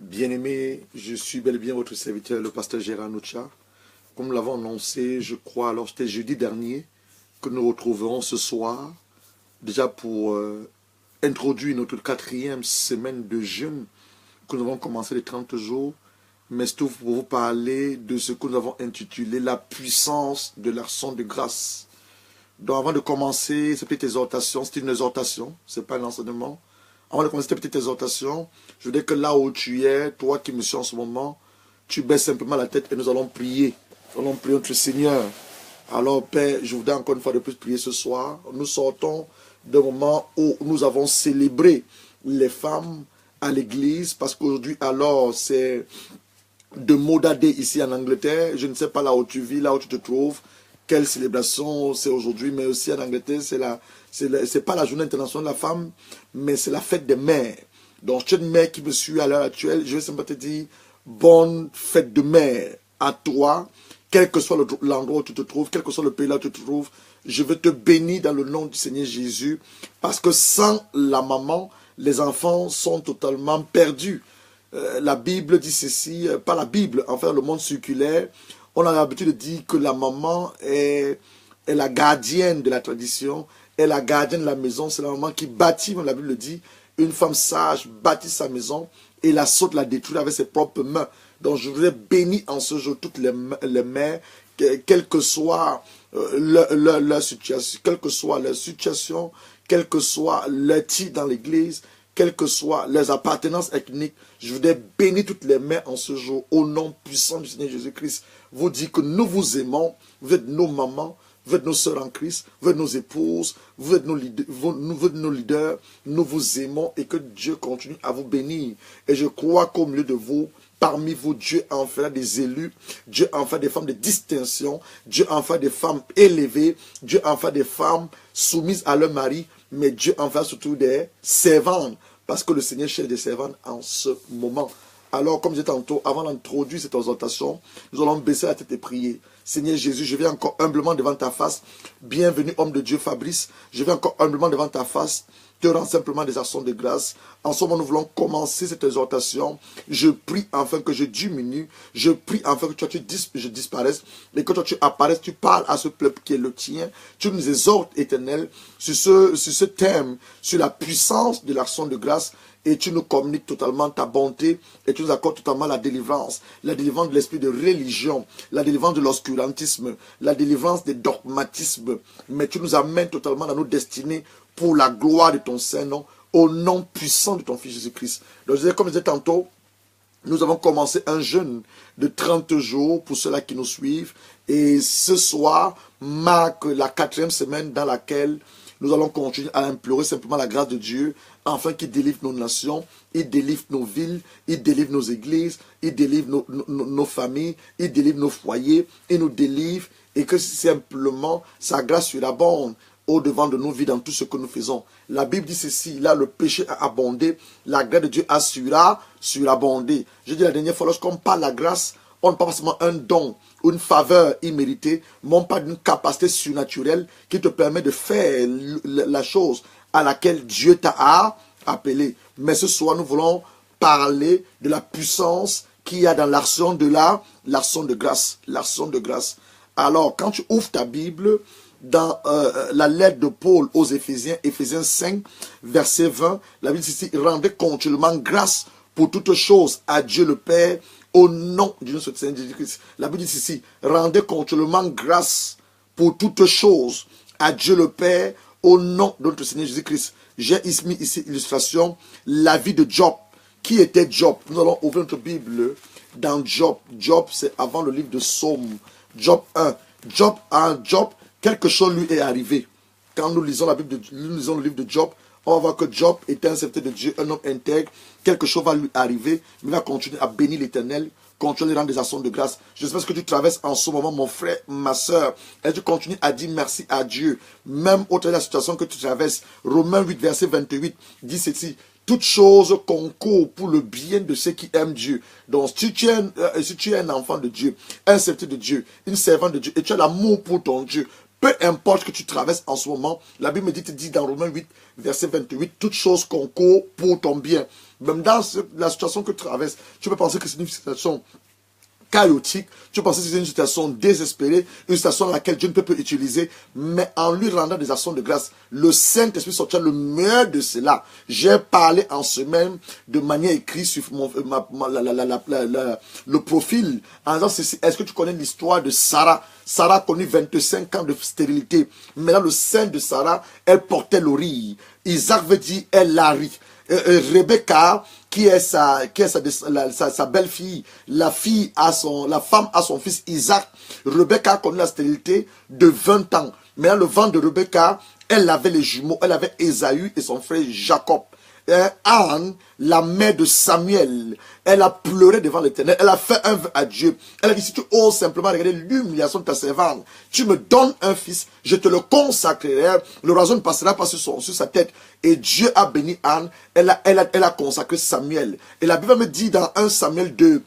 Bien-aimé, je suis bel et bien votre serviteur, le pasteur Gérard Noucha. Comme nous l'avons annoncé, je crois, alors c'était jeudi dernier, que nous retrouverons ce soir, déjà pour introduire notre quatrième semaine de jeûne, que nous avons commencé les 30 jours, mais surtout pour vous parler de ce que nous avons intitulé la puissance de l'action de grâce. Donc avant de commencer cette petite exhortation, c'est une exhortation, ce n'est pas un enseignement. Avant de commencer cette petite exhortation, je voudrais que là où tu es, toi qui me suis en ce moment, tu baisses simplement la tête et nous allons prier. Nous allons prier notre Seigneur. Alors Père, je voudrais encore une fois de plus prier ce soir. Nous sortons d'un moment où nous avons célébré les femmes à l'église, parce qu'aujourd'hui alors c'est de Mother Day ici en Angleterre. Je ne sais pas là où tu vis, là où tu te trouves, quelle célébration c'est aujourd'hui, mais aussi en Angleterre, c'est pas la journée internationale de la femme, mais c'est la fête des mères. Donc, tu es une mère qui me suit à l'heure actuelle, je vais simplement te dire, bonne fête de mère à toi, quel que soit l'endroit où tu te trouves, quel que soit le pays là où tu te trouves. Je veux te bénir dans le nom du Seigneur Jésus, parce que sans la maman, les enfants sont totalement perdus. La Bible dit ceci, pas la Bible, enfin le monde circulaire, on a l'habitude de dire que la maman est la gardienne de la tradition, est la gardienne de la maison. C'est la maman qui bâtit, comme la Bible le dit. Une femme sage bâtit sa maison et la saute la détruit avec ses propres mains. Donc je voudrais bénir en ce jour toutes les mères, quelle que soit leur situation, quelle que soit leur situation, quel que soit leur titre dans l'église, quelles que soient leurs appartenances ethniques, je voudrais bénir toutes les mères en ce jour, au nom puissant du Seigneur Jésus-Christ. Vous dites que nous vous aimons, vous êtes nos mamans, vous êtes nos sœurs en Christ, vous êtes nos épouses, vous êtes nos leaders, nous vous aimons et que Dieu continue à vous bénir. Et je crois qu'au milieu de vous, parmi vous, Dieu en fera des élus, Dieu en fera des femmes de distinction, Dieu en fera des femmes élevées, Dieu en fera des femmes soumises à leur mari, mais Dieu en fera surtout des servantes, parce que le Seigneur cherche des servantes en ce moment. Alors, comme je disais tantôt, avant d'introduire cette exhortation, nous allons baisser la tête et prier. Seigneur Jésus, je viens encore humblement devant ta face. Bienvenue, homme de Dieu Fabrice. Je viens encore humblement devant ta face. Te rends simplement des actions de grâce. En ce moment, nous voulons commencer cette exhortation. Je prie afin que je diminue. Je prie afin que je disparaisse. Et que toi, tu apparaisses, tu parles à ce peuple qui est le tien. Tu nous exhortes, Éternel, sur ce thème, sur la puissance de l'action de grâce. Et tu nous communiques totalement ta bonté et tu nous accordes totalement la délivrance de l'esprit de religion, la délivrance de l'obscurantisme, la délivrance des dogmatismes. Mais tu nous amènes totalement dans nos destinées pour la gloire de ton Saint-Nom, au nom puissant de ton Fils Jésus-Christ. Donc, comme je disais tantôt, nous avons commencé un jeûne de 30 jours pour ceux-là qui nous suivent. Et ce soir marque la 4e semaine dans laquelle nous allons continuer à implorer simplement la grâce de Dieu afin qu'il délivre nos nations, il délivre nos villes, il délivre nos églises, il délivre nos familles, il délivre nos foyers, il nous délivre et que simplement sa grâce surabonde au-devant de nos vies dans tout ce que nous faisons. La Bible dit ceci, là le péché a abondé, la grâce de Dieu a surabondé. Je dis la dernière fois, lorsqu'on parle de la grâce, on ne parle pas seulement un don, une faveur imméritée, mais on parle d'une capacité surnaturelle qui te permet de faire la chose à laquelle Dieu t'a appelé. Mais ce soir, nous voulons parler de la puissance qu'il y a dans l'action de grâce. L'action de grâce. Alors, quand tu ouvres ta Bible, dans la lettre de Paul aux Éphésiens, Éphésiens 5, verset 20, la Bible dit ici, rendez continuellement grâce pour toutes choses à Dieu le Père, au nom du Seigneur Jésus-Christ. La Bible dit ici, rendez continuellement grâce pour toutes choses à Dieu le Père, au nom de notre Seigneur Jésus-Christ. J'ai mis ici illustration, la vie de Job. Qui était Job? Nous allons ouvrir notre Bible dans Job. Job, c'est avant le livre de Psaume. Job 1. Job, quelque chose lui est arrivé. Quand nous lisons nous lisons le livre de Job, on va voir que Job était un serviteur de Dieu, un homme intègre. Quelque chose va lui arriver, mais il va continuer à bénir l'Éternel, continuer à rendre des actions de grâce. Je sais pas ce que tu traverses en ce moment, mon frère, ma soeur. Et tu continues à dire merci à Dieu, même au travers de la situation que tu traverses. Romains 8, verset 28, dit ceci. Toutes choses concourent pour le bien de ceux qui aiment Dieu. Donc, si tu es un enfant de Dieu, un serviteur de Dieu, une servante de Dieu, et tu as l'amour pour ton Dieu, peu importe ce que tu traverses en ce moment, la Bible te dit dans Romains 8, verset 28, toutes choses concourent pour ton bien. Même dans la situation que tu traverses, tu peux penser que c'est une situation chaotique, tu pensais que c'est une situation désespérée, une situation dans laquelle Dieu ne peut pas utiliser, mais en lui rendant des actions de grâce, le Saint-Esprit sortira le meilleur de cela. J'ai parlé en semaine de manière écrite sur le profil, en disant ceci, est-ce que tu connais l'histoire de Sarah? Sarah a connu 25 ans de stérilité. Maintenant, le sein de Sarah, elle portait le riz. Isaac veut dire, elle l'a ri. Rebecca, qui est sa belle-fille, la femme a son fils Isaac. Rebecca a connu la stérilité de 20 ans. Maintenant, le ventre de Rebecca, elle avait les jumeaux, elle avait Ésaü et son frère Jacob. Anne, la mère de Samuel, elle a pleuré devant l'Éternel, elle a fait un vœu à Dieu. Elle a dit, si tu oses simplement regarder l'humiliation de ta servante, tu me donnes un fils, je te le consacrerai, le roseau ne passera pas sur sa tête. Et Dieu a béni Anne, elle a consacré Samuel. Et la Bible me dit dans 1 Samuel 2,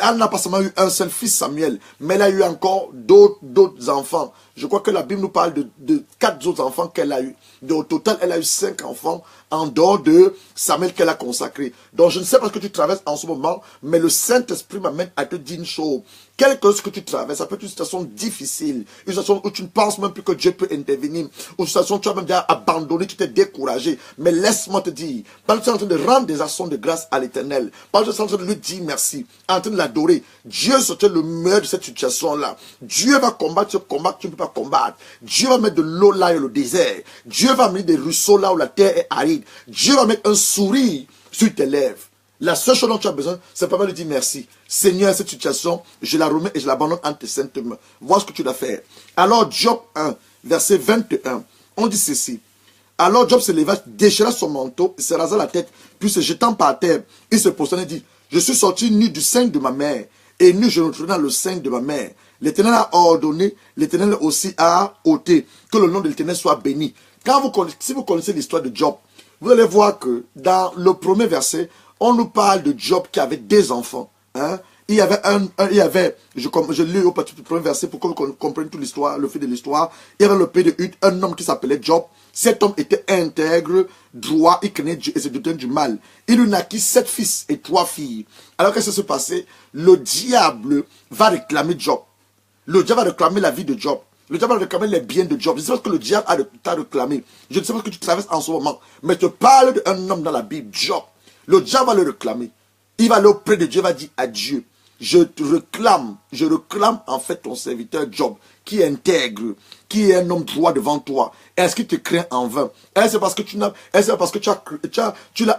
Anne n'a pas seulement eu un seul fils Samuel, mais elle a eu encore d'autres enfants. Je crois que la Bible nous parle de 4 autres enfants qu'elle a eu. Au total, elle a eu 5 enfants en dehors de Samuel qu'elle a consacré. Donc je ne sais pas ce que tu traverses en ce moment, mais le Saint-Esprit m'amène à te dire une chose. Quelle que ce que tu traverses, ça peut être une situation difficile, une situation où tu ne penses même plus que Dieu peut intervenir, une situation où tu as même déjà abandonné, tu t'es découragé. Mais laisse-moi te dire, pendant que tu es en train de rendre des actions de grâce à l'Éternel, pendant que tu es en train de lui dire merci, en train de l'adorer, Dieu sortit le meilleur de cette situation-là. Dieu va combattre ce combat que tu ne peux pas combattre. Dieu va mettre de l'eau là et le désert. Dieu va mettre des ruisseaux là où la terre est aride. Dieu va mettre un sourire sur tes lèvres. La seule chose dont tu as besoin, c'est pas mal de dire merci. Seigneur, cette situation, je la remets et je l'abandonne entre tes saintes mains. Vois ce que tu dois faire. Alors, Job 1, verset 21, on dit ceci. Alors, Job se leva, déchira son manteau, se rasa la tête, puis se jetant par terre, il se prosternait et dit, je suis sorti nu du sein de ma mère, et nu je retourne dans le sein de ma mère. L'Éternel a ordonné, l'Éternel aussi a ôté, que le nom de l'Éternel soit béni. Si vous connaissez l'histoire de Job, vous allez voir que dans le premier verset, on nous parle de Job qui avait des enfants. Hein? Il y avait, je lis au premier verset pour que vous compreniez toute l'histoire, le fait de l'histoire. Il y avait le pays de Hud, un homme qui s'appelait Job. Cet homme était intègre, droit, il craignait Dieu et se doutait du mal. Il lui naquit 7 fils et 3 filles. Alors qu'est-ce qui se passait? Le diable va réclamer Job. Le diable va réclamer la vie de Job. Le diable va réclamer les biens de Job. Je ne sais pas ce que le diable t'a réclamé. Je ne sais pas ce que tu traverses en ce moment. Mais je te parle d'un homme dans la Bible, Job. Le diable va le réclamer. Il va aller auprès de Dieu, va dire à Dieu, je réclame en fait ton serviteur Job, qui est intègre, qui est un homme droit devant toi. Est-ce qu'il te craint en vain? Est-ce parce que tu l'as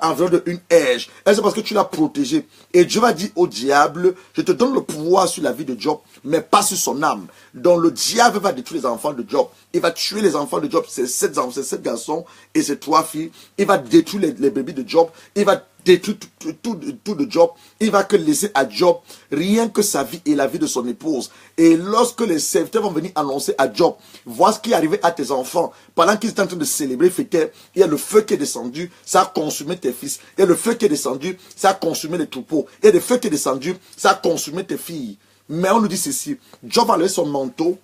environné d'une haie? Est-ce parce que tu l'as protégé? Et Dieu va dire au diable, je te donne le pouvoir sur la vie de Job, mais pas sur son âme. Donc le diable va détruire les enfants de Job. Il va tuer les enfants de Job, c'est 7 garçons et ces 3 filles. Il va détruire les bébés de Job. Il va détruire tout de Job. Il va que laisser à Job rien que sa vie et la vie de son épouse. Et lorsque les serviteurs vont venir annoncer à Job, vois ce qui est arrivé à tes enfants, pendant qu'ils étaient en train de célébrer, fêter, il y a le feu qui est descendu, ça a consumé tes fils. Il y a le feu qui est descendu, ça a consumé les troupeaux. Il y a le feu qui est descendu, ça a consumé tes filles. Mais on nous dit ceci, Job va lever son manteau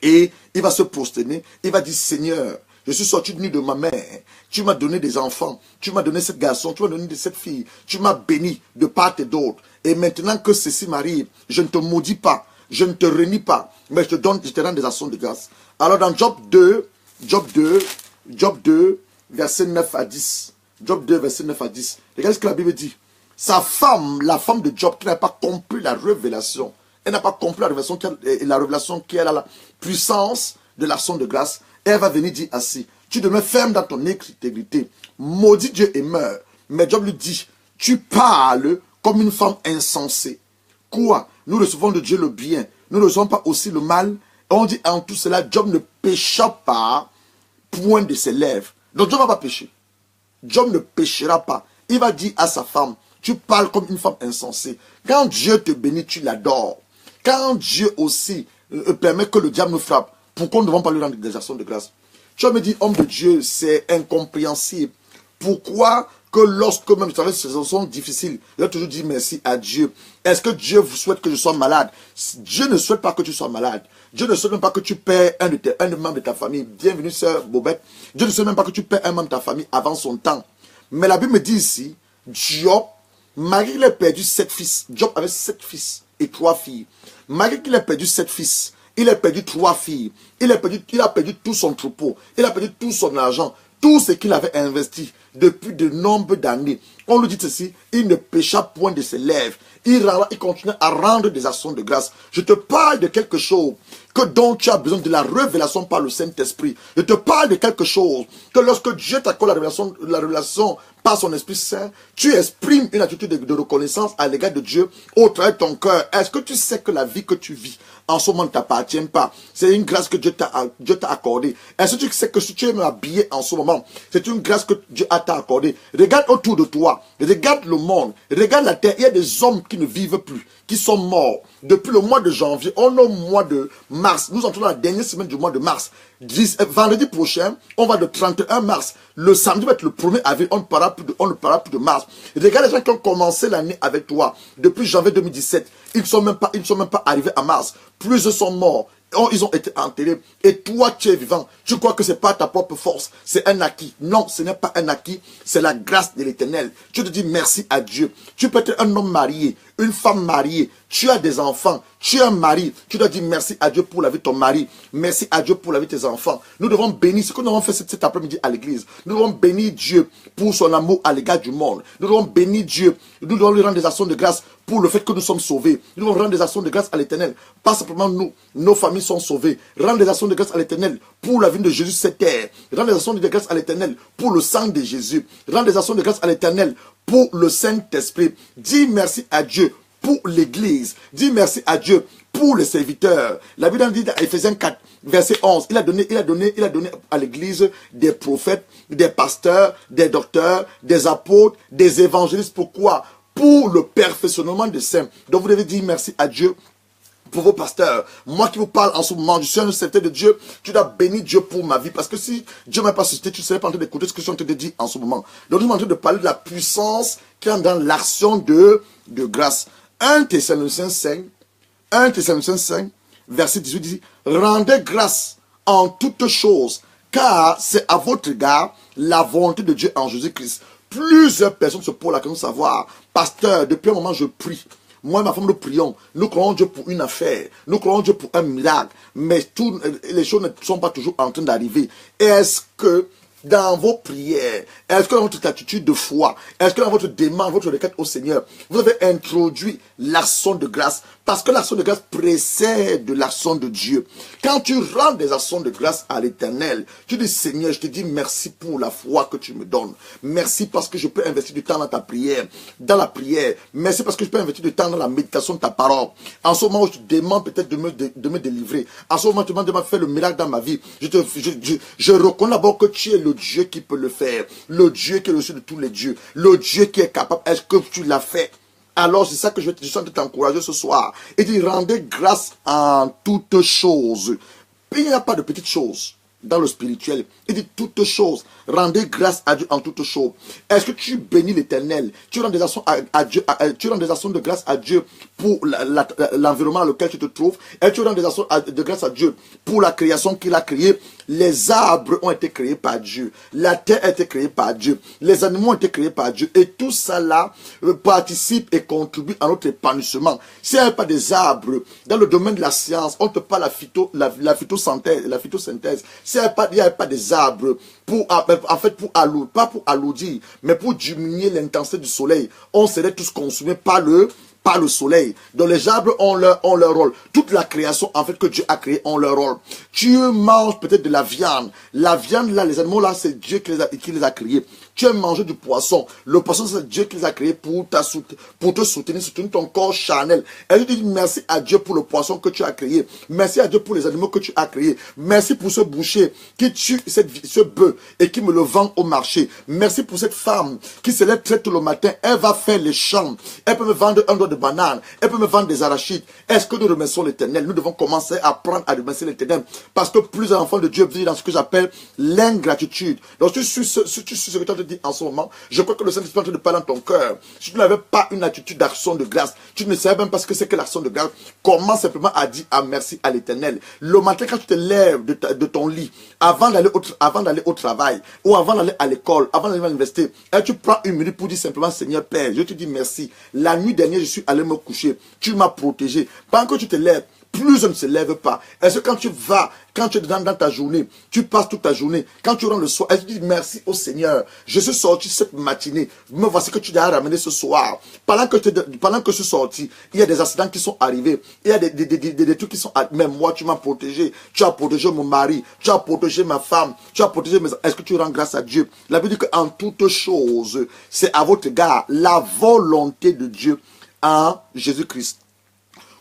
et il va se prosterner, il va dire, Seigneur, je suis sorti nu de ma mère, tu m'as donné des enfants, tu m'as donné 7 garçons, tu m'as donné 7 filles, tu m'as béni de part et d'autre. Et maintenant que ceci m'arrive, je ne te maudis pas, je ne te renie pas, mais je te rends des actions de grâce. Alors dans Job 2, verset 9 à 10, Job 2, verset 9 à 10, regardez ce que la Bible dit. Sa femme, la femme de Job, qui n'a pas compris la révélation, elle n'a pas compris la révélation qui est la puissance de l'action de grâce, elle va venir dire ainsi, tu demeures ferme dans ton intégrité, maudit Dieu et meurs. Mais Job lui dit, tu parles comme une femme insensée. Quoi? Nous recevons de Dieu le bien, nous ne recevons pas aussi le mal. On dit en tout cela, Job ne pécha pas, point de ses lèvres. Donc Job ne va pas pécher. Job ne péchera pas. Il va dire à sa femme, tu parles comme une femme insensée. Quand Dieu te bénit, tu l'adores. Quand Dieu aussi permet que le diable nous frappe, pourquoi nous ne devons pas lui rendre des actions de grâce? Tu vas me dire, homme de Dieu, c'est incompréhensible. Pourquoi que lorsque même les situations sont difficiles, il a toujours dit merci à Dieu. Est-ce que Dieu vous souhaite que je sois malade? Dieu ne souhaite pas que tu sois malade. Dieu ne souhaite même pas que tu perds un des membres de ta famille. Bienvenue, sœur Bobette. Dieu ne souhaite même pas que tu perds un membre de ta famille avant son temps. Mais la Bible me dit ici, Job, malgré qu'il ait perdu 7 fils, Job avait 7 fils et 3 filles. Malgré qu'il ait perdu 7 fils, il a perdu 3 filles. Il a perdu tout son troupeau. Il a perdu tout son argent. Tout ce qu'il avait investi depuis de nombreuses d'années. On lui dit ceci, il ne pécha point de ses lèvres. Il continue à rendre des actions de grâce. Je te parle de quelque chose que dont tu as besoin de la révélation par le Saint-Esprit. Je te parle de quelque chose que lorsque Dieu t'accorde la révélation par son Esprit Saint, tu exprimes une attitude de reconnaissance à l'égard de Dieu au travers de ton cœur. Est-ce que tu sais que la vie que tu vis en ce moment ne t'appartient pas? C'est une grâce que Dieu t'a accordée. Est-ce que tu sais que si tu es habillé en ce moment, c'est une grâce que Dieu t'a accordée? Regarde autour de toi, regarde le monde, regarde la terre. Il y a des hommes qui ne vivent plus, qui sont morts. Depuis le mois de janvier, on est au mois de mars. Nous entrons dans la dernière semaine du mois de mars. Vendredi prochain, on va le 31 mars. Le samedi va être le 1er avril, on ne parlera plus de mars. Regarde les gens qui ont commencé l'année avec toi depuis janvier 2017. Ils ne sont même pas arrivés à mars. Plusieurs sont morts. Ils ont été enterrés. Et toi, tu es vivant. Tu crois que ce n'est pas ta propre force. C'est un acquis. Non, ce n'est pas un acquis. C'est la grâce de l'Éternel. Tu te dis merci à Dieu. Tu peux être un homme marié, une femme mariée. Tu as des enfants. Tu es un mari. Tu dois dire merci à Dieu pour la vie de ton mari. Merci à Dieu pour la vie de tes enfants. Nous devons bénir ce que nous avons fait cet après-midi à l'église. Nous devons bénir Dieu pour son amour à l'égard du monde. Nous devons bénir Dieu. Nous devons lui rendre des actions de grâce pour le fait que nous sommes sauvés. Nous devons rendre des actions de grâce à l'Éternel. Pas simplement nous, nos familles sont sauvées. Rendre des actions de grâce à l'Éternel pour la vie de Jésus sur cette terre. Rendre des actions de grâce à l'Éternel pour le sang de Jésus. Rendre des actions de grâce à l'Éternel pour le Saint-Esprit. Dis merci à Dieu pour l'église. Dis merci à Dieu pour les serviteurs. La Bible dit dans Ephésiens 4, verset 11, il a donné à l'église des prophètes, des pasteurs, des docteurs, des apôtres, des évangélistes. Pourquoi? Pour le perfectionnement des saints. Donc vous devez dire merci à Dieu pour vos pasteurs. Moi qui vous parle en ce moment, je suis un serviteur de Dieu. Tu dois bénir Dieu pour ma vie. Parce que si Dieu ne m'a pas suscité, tu ne serais pas en train d'écouter ce que je suis en train de dire en ce moment. Donc je suis en train de parler de la puissance qui est dans l'action de grâce. 1 Thessaloniciens 5, verset 18 dit, rendez grâce en toutes choses, car c'est à votre égard la volonté de Dieu en Jésus-Christ. Plusieurs personnes se posent la question de savoir, pasteur, depuis un moment je prie. Moi et ma femme, nous prions. Nous croyons Dieu pour une affaire. Nous croyons Dieu pour un miracle. Mais les choses ne sont pas toujours en train d'arriver. Est-ce que dans vos prières, est-ce que dans votre attitude de foi, est-ce que dans votre demande, votre requête au Seigneur, vous avez introduit l'action de grâce? Parce que l'action de grâce précède l'action de Dieu. Quand tu rends des actions de grâce à l'Éternel, tu dis Seigneur, je te dis merci pour la foi que tu me donnes. Merci parce que je peux investir du temps dans ta prière, dans la prière. Merci parce que je peux investir du temps dans la méditation de ta parole. En ce moment où je te demande peut-être de me délivrer. En ce moment où tu me demandes de faire le miracle dans ma vie. Je reconnais d'abord que tu es le Dieu qui peut le faire. Le Dieu qui est le Dieu de tous les dieux. Le Dieu qui est capable. Est-ce que tu l'as fait? Alors, c'est ça que je suis en train de t'encourager ce soir. Et dit, rendez grâce en toutes choses. Il n'y a pas de petites choses dans le spirituel. Il dit toutes choses. Rendez grâce à Dieu en toutes choses. Est-ce que tu bénis l'Éternel? Tu rends des actions à Dieu, tu rends des actions de grâce à Dieu pour l'environnement dans lequel tu te trouves. Et tu rends des actions de grâce à Dieu pour la création qu'il a créée. Les arbres ont été créés par Dieu. La terre a été créée par Dieu. Les animaux ont été créés par Dieu. Et tout ça là participe et contribue à notre épanouissement. S'il n'y avait pas des arbres, dans le domaine de la science, on te parle la photosynthèse. S'il n'y avait pas des arbres, pas pour alourdir, mais pour diminuer l'intensité du soleil, on serait tous consumés par le soleil. Donc les arbres ont leur rôle. Toute la création en fait que Dieu a créée ont leur rôle. Tu manges peut-être de la viande. La viande là, les animaux là, c'est Dieu qui les a créés. Tu aimes manger du poisson. Le poisson, c'est Dieu qui les a créés pour te soutenir ton corps charnel. Et je dis merci à Dieu pour le poisson que tu as créé. Merci à Dieu pour les animaux que tu as créés. Merci pour ce boucher qui tue ce bœuf et qui me le vend au marché. Merci pour cette femme qui se lève très tôt le matin. Elle va faire les champs. Elle peut me vendre un doigt de bananes. Elle peut me vendre des arachides. Est-ce que nous remercions l'Éternel? Nous devons commencer à apprendre à remercier l'Éternel. Parce que plusieurs enfants de Dieu vivent dans ce que j'appelle l'ingratitude. Donc si tu suis ce que tu te dis en ce moment, je crois que le Saint-Esprit est en train de parler dans ton cœur. Si tu n'avais pas une attitude d'action de grâce, tu ne savais même pas ce que c'est que l'action de grâce, commence simplement à dire merci à l'Éternel. Le matin, quand tu te lèves de ton lit, avant d'aller au travail, ou avant d'aller à l'école, avant d'aller à l'université, et tu prends une minute pour dire simplement, Seigneur Père, je te dis merci. La nuit dernière, je suis allé me coucher. Tu m'as protégé. Pendant que tu te lèves, plus on ne se lève pas. Est-ce que quand tu es dans ta journée, tu passes toute ta journée, quand tu rentres le soir, est-ce que tu dis merci au Seigneur? Je suis sorti cette matinée, me voici que tu as ramené ce soir. Pendant que je suis sorti, il y a des accidents qui sont arrivés, il y a des trucs qui sont arrivés. Même moi, tu m'as protégé, tu as protégé mon mari, tu as protégé ma femme, tu as protégé mes... Est-ce que tu rends grâce à Dieu? La Bible dit qu'en toutes choses, c'est à votre égard la volonté de Dieu en Jésus-Christ.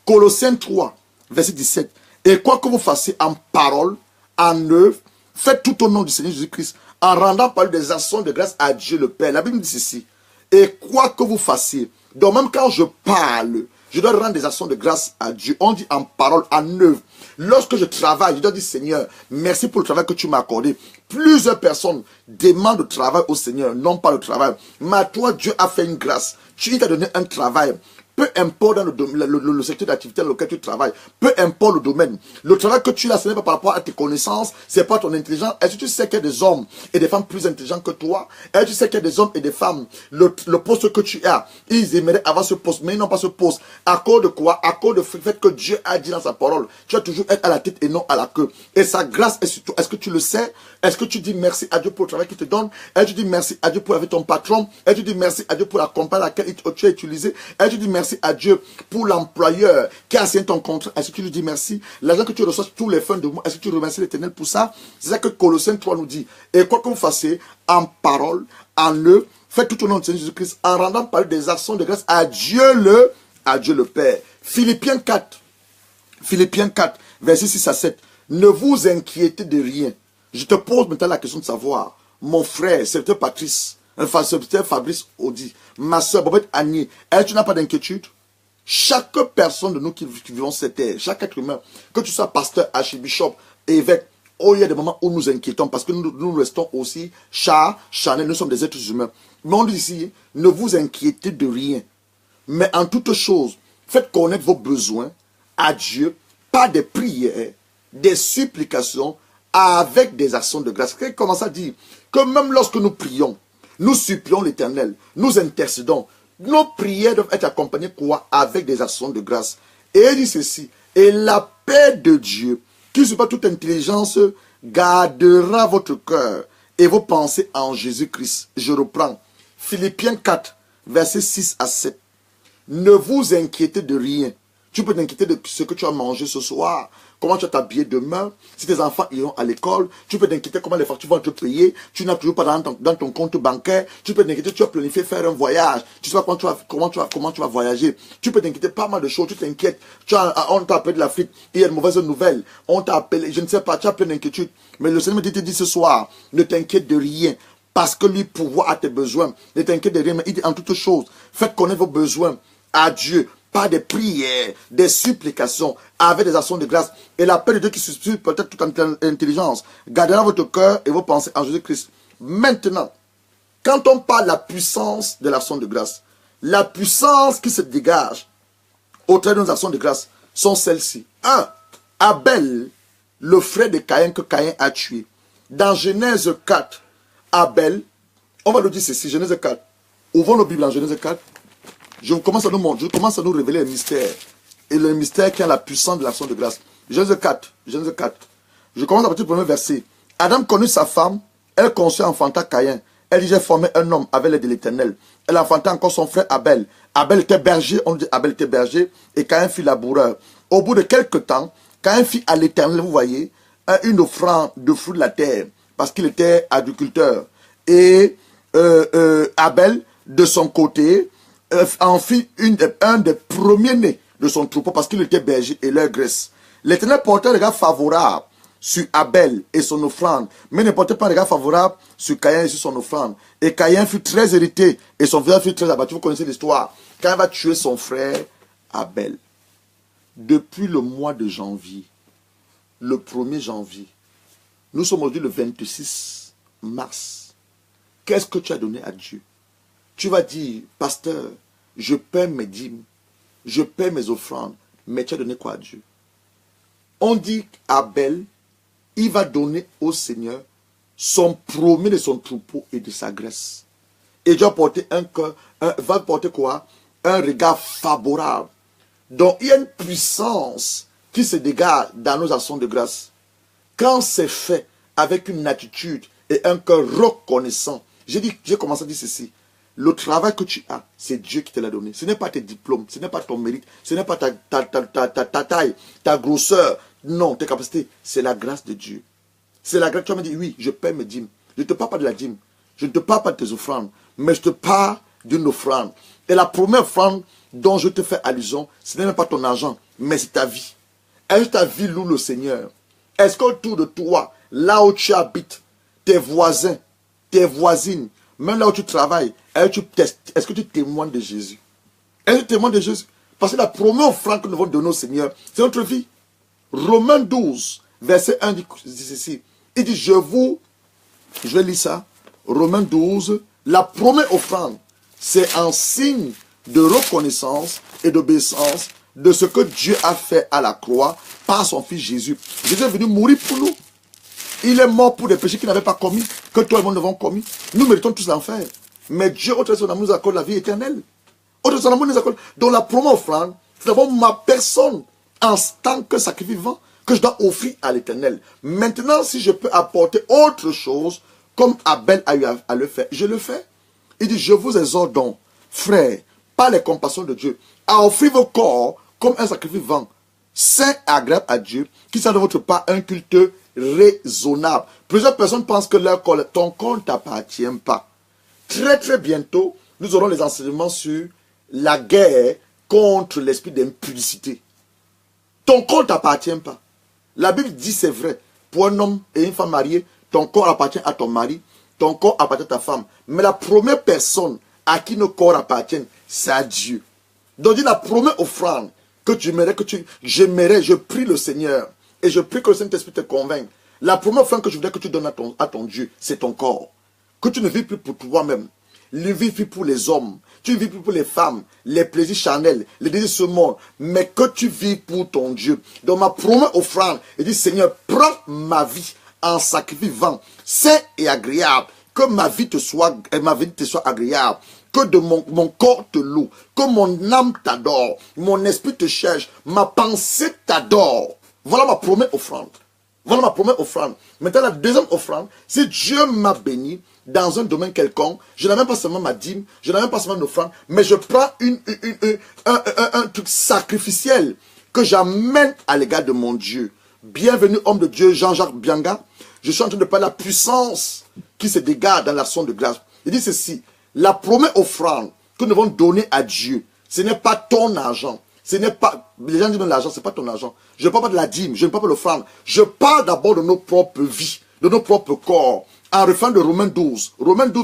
Colossiens 3, verset 17. Et quoi que vous fassiez en parole, en œuvre, faites tout au nom du Seigneur Jésus-Christ, en rendant par des actions de grâce à Dieu le Père. La Bible dit ceci. Et quoi que vous fassiez, donc même quand je parle, je dois rendre des actions de grâce à Dieu. On dit en parole, en œuvre. Lorsque je travaille, je dois dire Seigneur, merci pour le travail que tu m'as accordé. Plusieurs personnes demandent le travail au Seigneur, non pas le travail. Mais toi, Dieu a fait une grâce. Tu t'as donné un travail. Peu importe dans le secteur d'activité dans lequel tu travailles, peu importe le domaine, le travail que tu as, ce n'est pas par rapport à tes connaissances, c'est pas ton intelligence. Est-ce que tu sais qu'il y a des hommes et des femmes plus intelligents que toi? Est-ce que tu sais qu'il y a des hommes et des femmes, le poste que tu as, ils aimeraient avoir ce poste, mais ils n'ont pas ce poste. À cause de quoi? À cause du fait que Dieu a dit dans sa parole, tu vas toujours être à la tête et non à la queue. Et sa grâce est sur toi. Est-ce que tu le sais? Est-ce que tu dis merci à Dieu pour le travail qu'il te donne? Est-ce que tu dis merci à Dieu pour avec ton patron? Est-ce que tu dis merci à Dieu pour la compagnie à laquelle tu as utilisé? Est-ce que tu dis merci à Dieu pour l'employeur qui a signé ton contrat? Est-ce que tu lui dis merci? L'argent que tu reçois tous les fins de mois, est-ce que tu remercies l'Éternel pour ça? C'est ça que Colossiens 3 nous dit. Et quoi que vous fassiez, en parole, en œuvre, faites tout au nom de Seigneur Jésus-Christ, en rendant par des actions de grâce à Dieu le Père. Philippiens 4, verset 6 à 7. Ne vous inquiétez de rien. Je te pose maintenant la question de savoir, mon frère, serviteur Patrice, serviteur Fabrice Audi, ma soeur Bobette Agnier, est-ce que tu n'as pas d'inquiétude? Chaque personne de nous qui vivons cette terre, chaque être humain, que tu sois pasteur, archibishop, évêque, oh, il y a des moments où nous inquiétons parce que nous restons aussi charnels, nous sommes des êtres humains. Mais on dit ici, ne vous inquiétez de rien. Mais en toute chose, faites connaître vos besoins à Dieu par des prières, des supplications, avec des actions de grâce. Il commence à dire que même lorsque nous prions, nous supplions l'Éternel, nous intercédons, nos prières doivent être accompagnées quoi? Avec des actions de grâce. Et il dit ceci, et la paix de Dieu, qui ne suit pas toute intelligence, gardera votre cœur et vos pensées en Jésus-Christ. Je reprends. Philippiens 4, versets 6 à 7. Ne vous inquiétez de rien. Tu peux t'inquiéter de ce que tu as mangé ce soir, comment tu vas t'habiller demain, si tes enfants iront à l'école. Tu peux t'inquiéter comment les factures vont te payer. Tu n'as toujours pas dans ton compte bancaire. Tu peux t'inquiéter, tu as planifié faire un voyage. Tu sais pas comment tu vas voyager. Tu peux t'inquiéter pas mal de choses. Tu t'inquiètes. On t'a appelé de l'Afrique. Il y a une mauvaise nouvelle. On t'a appelé, je ne sais pas, tu as plein d'inquiétudes. Mais le Seigneur te dit ce soir, ne t'inquiète de rien. Parce que lui pourvoit à tes besoins. Ne t'inquiète de rien, mais il dit en toutes choses, faites connaître vos besoins à Dieu. Par des prières, des supplications, avec des actions de grâce. Et la paix de Dieu qui suscite peut-être toute intelligence, gardera votre cœur et vos pensées en Jésus-Christ. Maintenant, quand on parle de la puissance de l'action de grâce, la puissance qui se dégage au travers de nos actions de grâce sont celles-ci. 1. Abel, le frère de Caïn que Caïn a tué. Dans Genèse 4, Abel, on va nous dire ceci, Genèse 4. Ouvrons nos Bibles en Genèse 4. Je commence à nous révéler le mystère. Et le mystère qui a la puissance de l'action de grâce. Genèse 4. Je commence à partir du premier verset. Adam connut sa femme, elle conçut enfanta Caïn. Elle dit, j'ai formé un homme avec l'aide de l'Éternel. Elle enfanta encore son frère Abel. Abel était berger, on dit Abel était berger, et Caïn fut laboureur. Au bout de quelques temps, Caïn fit à l'Éternel, vous voyez, une offrande de fruits de la terre, parce qu'il était agriculteur. Et Abel, de son côté, en fit un des premiers-nés de son troupeau parce qu'il était berger et leur graisse. L'Éternel portait un regard favorable sur Abel et son offrande, mais ne portez pas un regard favorable sur Caïn et sur son offrande. Et Caïn fut très irrité et son frère fut très abattu. Vous connaissez l'histoire. Quand il va tuer son frère Abel, depuis le mois de janvier, le 1er janvier, nous sommes aujourd'hui le 26 mars. Qu'est-ce que tu as donné à Dieu? Tu vas dire, pasteur, je paie mes dîmes, je paie mes offrandes, mais tu as donné quoi à Dieu? On dit qu'Abel, il va donner au Seigneur son premier de son troupeau et de sa graisse. Et Dieu va porter va porter quoi? Un regard favorable. Donc il y a une puissance qui se dégage dans nos actions de grâce. Quand c'est fait avec une attitude et un cœur reconnaissant, j'ai commencé à dire ceci. Le travail que tu as, c'est Dieu qui te l'a donné. Ce n'est pas tes diplômes, ce n'est pas ton mérite, ce n'est pas ta taille, ta grosseur. Non, tes capacités, c'est la grâce de Dieu. C'est la grâce. Tu vas me dire, oui, je paie mes dîmes. Je ne te parle pas de la dîme. Je ne te parle pas de tes offrandes. Mais je te parle d'une offrande. Et la première offrande dont je te fais allusion, ce n'est même pas ton argent, mais c'est ta vie. Est-ce que ta vie loue le Seigneur? Est-ce qu'autour de toi, là où tu habites, tes voisins, tes voisines, même là où tu travailles, est-ce que tu témoignes de Jésus? Est-ce que tu témoignes de Jésus? Parce que la première offrande que nous devons donner au Seigneur, c'est notre vie. Romains 12, verset 1 dit ceci. Il dit, je vais lire ça. Romains 12, la première offrande, c'est un signe de reconnaissance et d'obéissance de ce que Dieu a fait à la croix par son Fils Jésus. Jésus est venu mourir pour nous. Il est mort pour des péchés qu'il n'avait pas commis, que toi et moi nous avons commis. Nous méritons tous l'enfer. Mais Dieu, au travers de son amour, nous accorde la vie éternelle. Au travers de son amour, nous accorde. Donc la première offrande, c'est d'abord ma personne en tant que sacrifice vivant que je dois offrir à l'Éternel. Maintenant, si je peux apporter autre chose, comme Abel a eu à le faire, je le fais. Il dit, je vous exhorte donc, frères, par les compassions de Dieu, à offrir vos corps comme un sacrifice vivant, saint et agréable à Dieu, qui soit de votre part un culte raisonnable. Plusieurs personnes pensent que ton corps ne t'appartient pas. Très très bientôt, nous aurons les enseignements sur la guerre contre l'esprit d'impudicité. Ton corps ne t'appartient pas. La Bible dit c'est vrai. Pour un homme et une femme mariée, ton corps appartient à ton mari, ton corps appartient à ta femme. Mais la première personne à qui nos corps appartiennent, c'est à Dieu. Donc dit la première offrande que je prie le Seigneur et je prie que le Saint-Esprit te convainque. La première offrande que je voudrais que tu donnes à ton Dieu, c'est ton corps. Que tu ne vis plus pour toi-même. Ne vis plus pour les hommes. Tu ne vis plus pour les femmes, les plaisirs charnels, les désirs de ce monde. Mais que tu vis pour ton Dieu. Donc ma première offrande, il dit Seigneur, prends ma vie en sacrifice vivant, saint et agréable. Que ma vie te soit agréable. Que de mon corps te loue. Que mon âme t'adore. Mon esprit te cherche. Ma pensée t'adore. Voilà ma première offrande. Voilà ma première offrande. Maintenant, la deuxième offrande, si Dieu m'a béni dans un domaine quelconque, je n'ai même pas seulement ma dîme, je n'ai même pas seulement une offrande, mais je prends un truc sacrificiel que j'amène à l'égard de mon Dieu. Bienvenue, homme de Dieu, Jean-Jacques Bianga. Je suis en train de parler de la puissance qui se dégage dans l'action de grâce. Il dit ceci, la première offrande que nous devons donner à Dieu, ce n'est pas ton argent. Ce n'est pas, les gens disent l'argent, ce n'est pas ton argent. Je ne parle pas de la dîme, je ne parle pas de l'offrande. Je parle d'abord de nos propres vies, de nos propres corps. En refrain de Romains 12,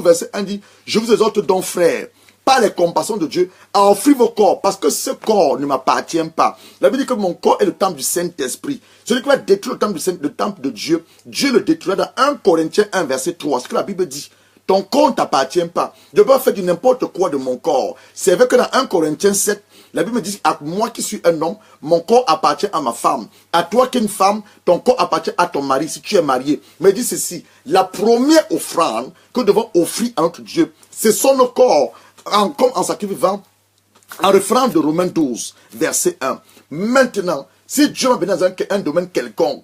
verset 1 dit, je vous exhorte donc, frères, par les compassions de Dieu, à offrir vos corps, parce que ce corps ne m'appartient pas. La Bible dit que mon corps est le temple du Saint-Esprit. Celui qui va détruire le temple de Dieu, Dieu le détruira dans 1 Corinthiens 1, verset 3. Ce que la Bible dit. Ton corps ne t'appartient pas. Je peux faire du n'importe quoi de mon corps. C'est vrai que dans 1 Corinthiens 7, la Bible me dit, à moi qui suis un homme, mon corps appartient à ma femme. À toi qui es une femme, ton corps appartient à ton mari si tu es marié. Mais il dit ceci, la première offrande que nous devons offrir à notre Dieu, c'est son corps, comme en sacrifice vivant, en référence de Romains 12, verset 1. Maintenant, si Dieu m'a béni dans un domaine quelconque,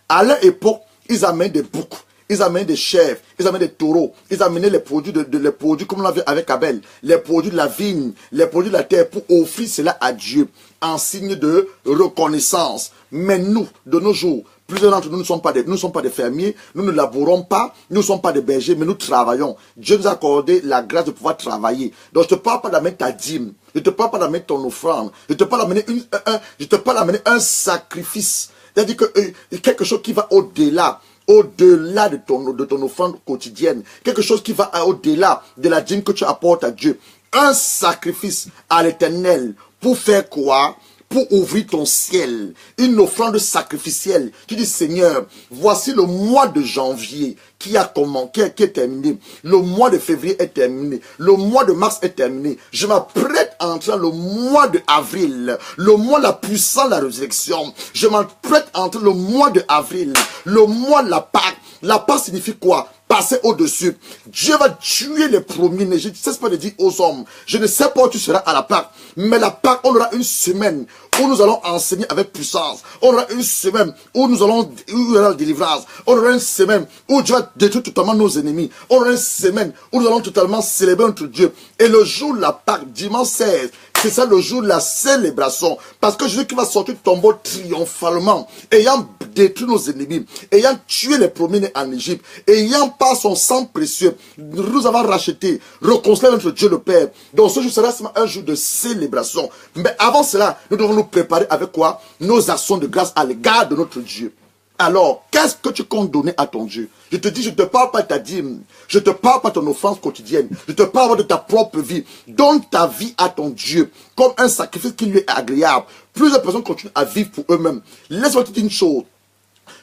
à leur époque, ils amènent des boucs. Ils amènent des chèvres, ils amènent des taureaux, ils amenaient les produits, les produits comme on l'a vu avec Abel, les produits de la vigne, les produits de la terre pour offrir cela à Dieu en signe de reconnaissance. Mais nous, de nos jours, plusieurs d'entre nous ne sommes pas des fermiers, nous ne labourons pas, nous ne sommes pas des bergers, mais nous travaillons. Dieu nous a accordé la grâce de pouvoir travailler. Donc je ne te parle pas d'amener ta dîme, je ne te parle pas d'amener ton offrande, je ne te parle d'amener un sacrifice C'est-à-dire que quelque chose qui va au-delà de ton offrande quotidienne, quelque chose qui va au-delà de la dîme que tu apportes à Dieu. Un sacrifice à l'Éternel pour faire quoi? Pour ouvrir ton ciel, une offrande sacrificielle. Tu dis, Seigneur, voici le mois de janvier qui est terminé. Le mois de février est terminé. Le mois de mars est terminé. Je m'apprête à entrer dans le mois de avril, le mois la puissance de la résurrection. Je m'apprête à entrer dans le mois de avril, le mois de la Pâque. La Pâque signifie quoi? Passer au-dessus. Dieu va tuer les premiers-nés. Je ne cesse pas de dire aux hommes, je ne sais pas où tu seras à la Pâque, mais la Pâque, on aura une semaine où nous allons enseigner avec puissance. On aura une semaine où il y aura la délivrance. On aura une semaine où Dieu va détruire totalement nos ennemis. On aura une semaine où nous allons totalement célébrer notre Dieu. Et le jour de la Pâque, dimanche 16, c'est ça le jour de la célébration. Parce que Jésus qui va sortir du tombeau triomphalement, ayant détruit nos ennemis, ayant tué les premiers-nés en Égypte, ayant par son sang précieux, nous avons racheté, réconcilié notre Dieu le Père. Donc ce jour sera un jour de célébration. Mais avant cela, nous devons nous préparer avec quoi? Nos actions de grâce à l'égard de notre Dieu. Alors, qu'est-ce que tu comptes donner à ton Dieu? Je te dis, je ne te parle pas de ta dîme. Je ne te parle pas de ton offrande quotidienne. Je te parle de ta propre vie. Donne ta vie à ton Dieu comme un sacrifice qui lui est agréable. Plusieurs personnes continuent à vivre pour eux-mêmes. Laisse-moi te dire une chose.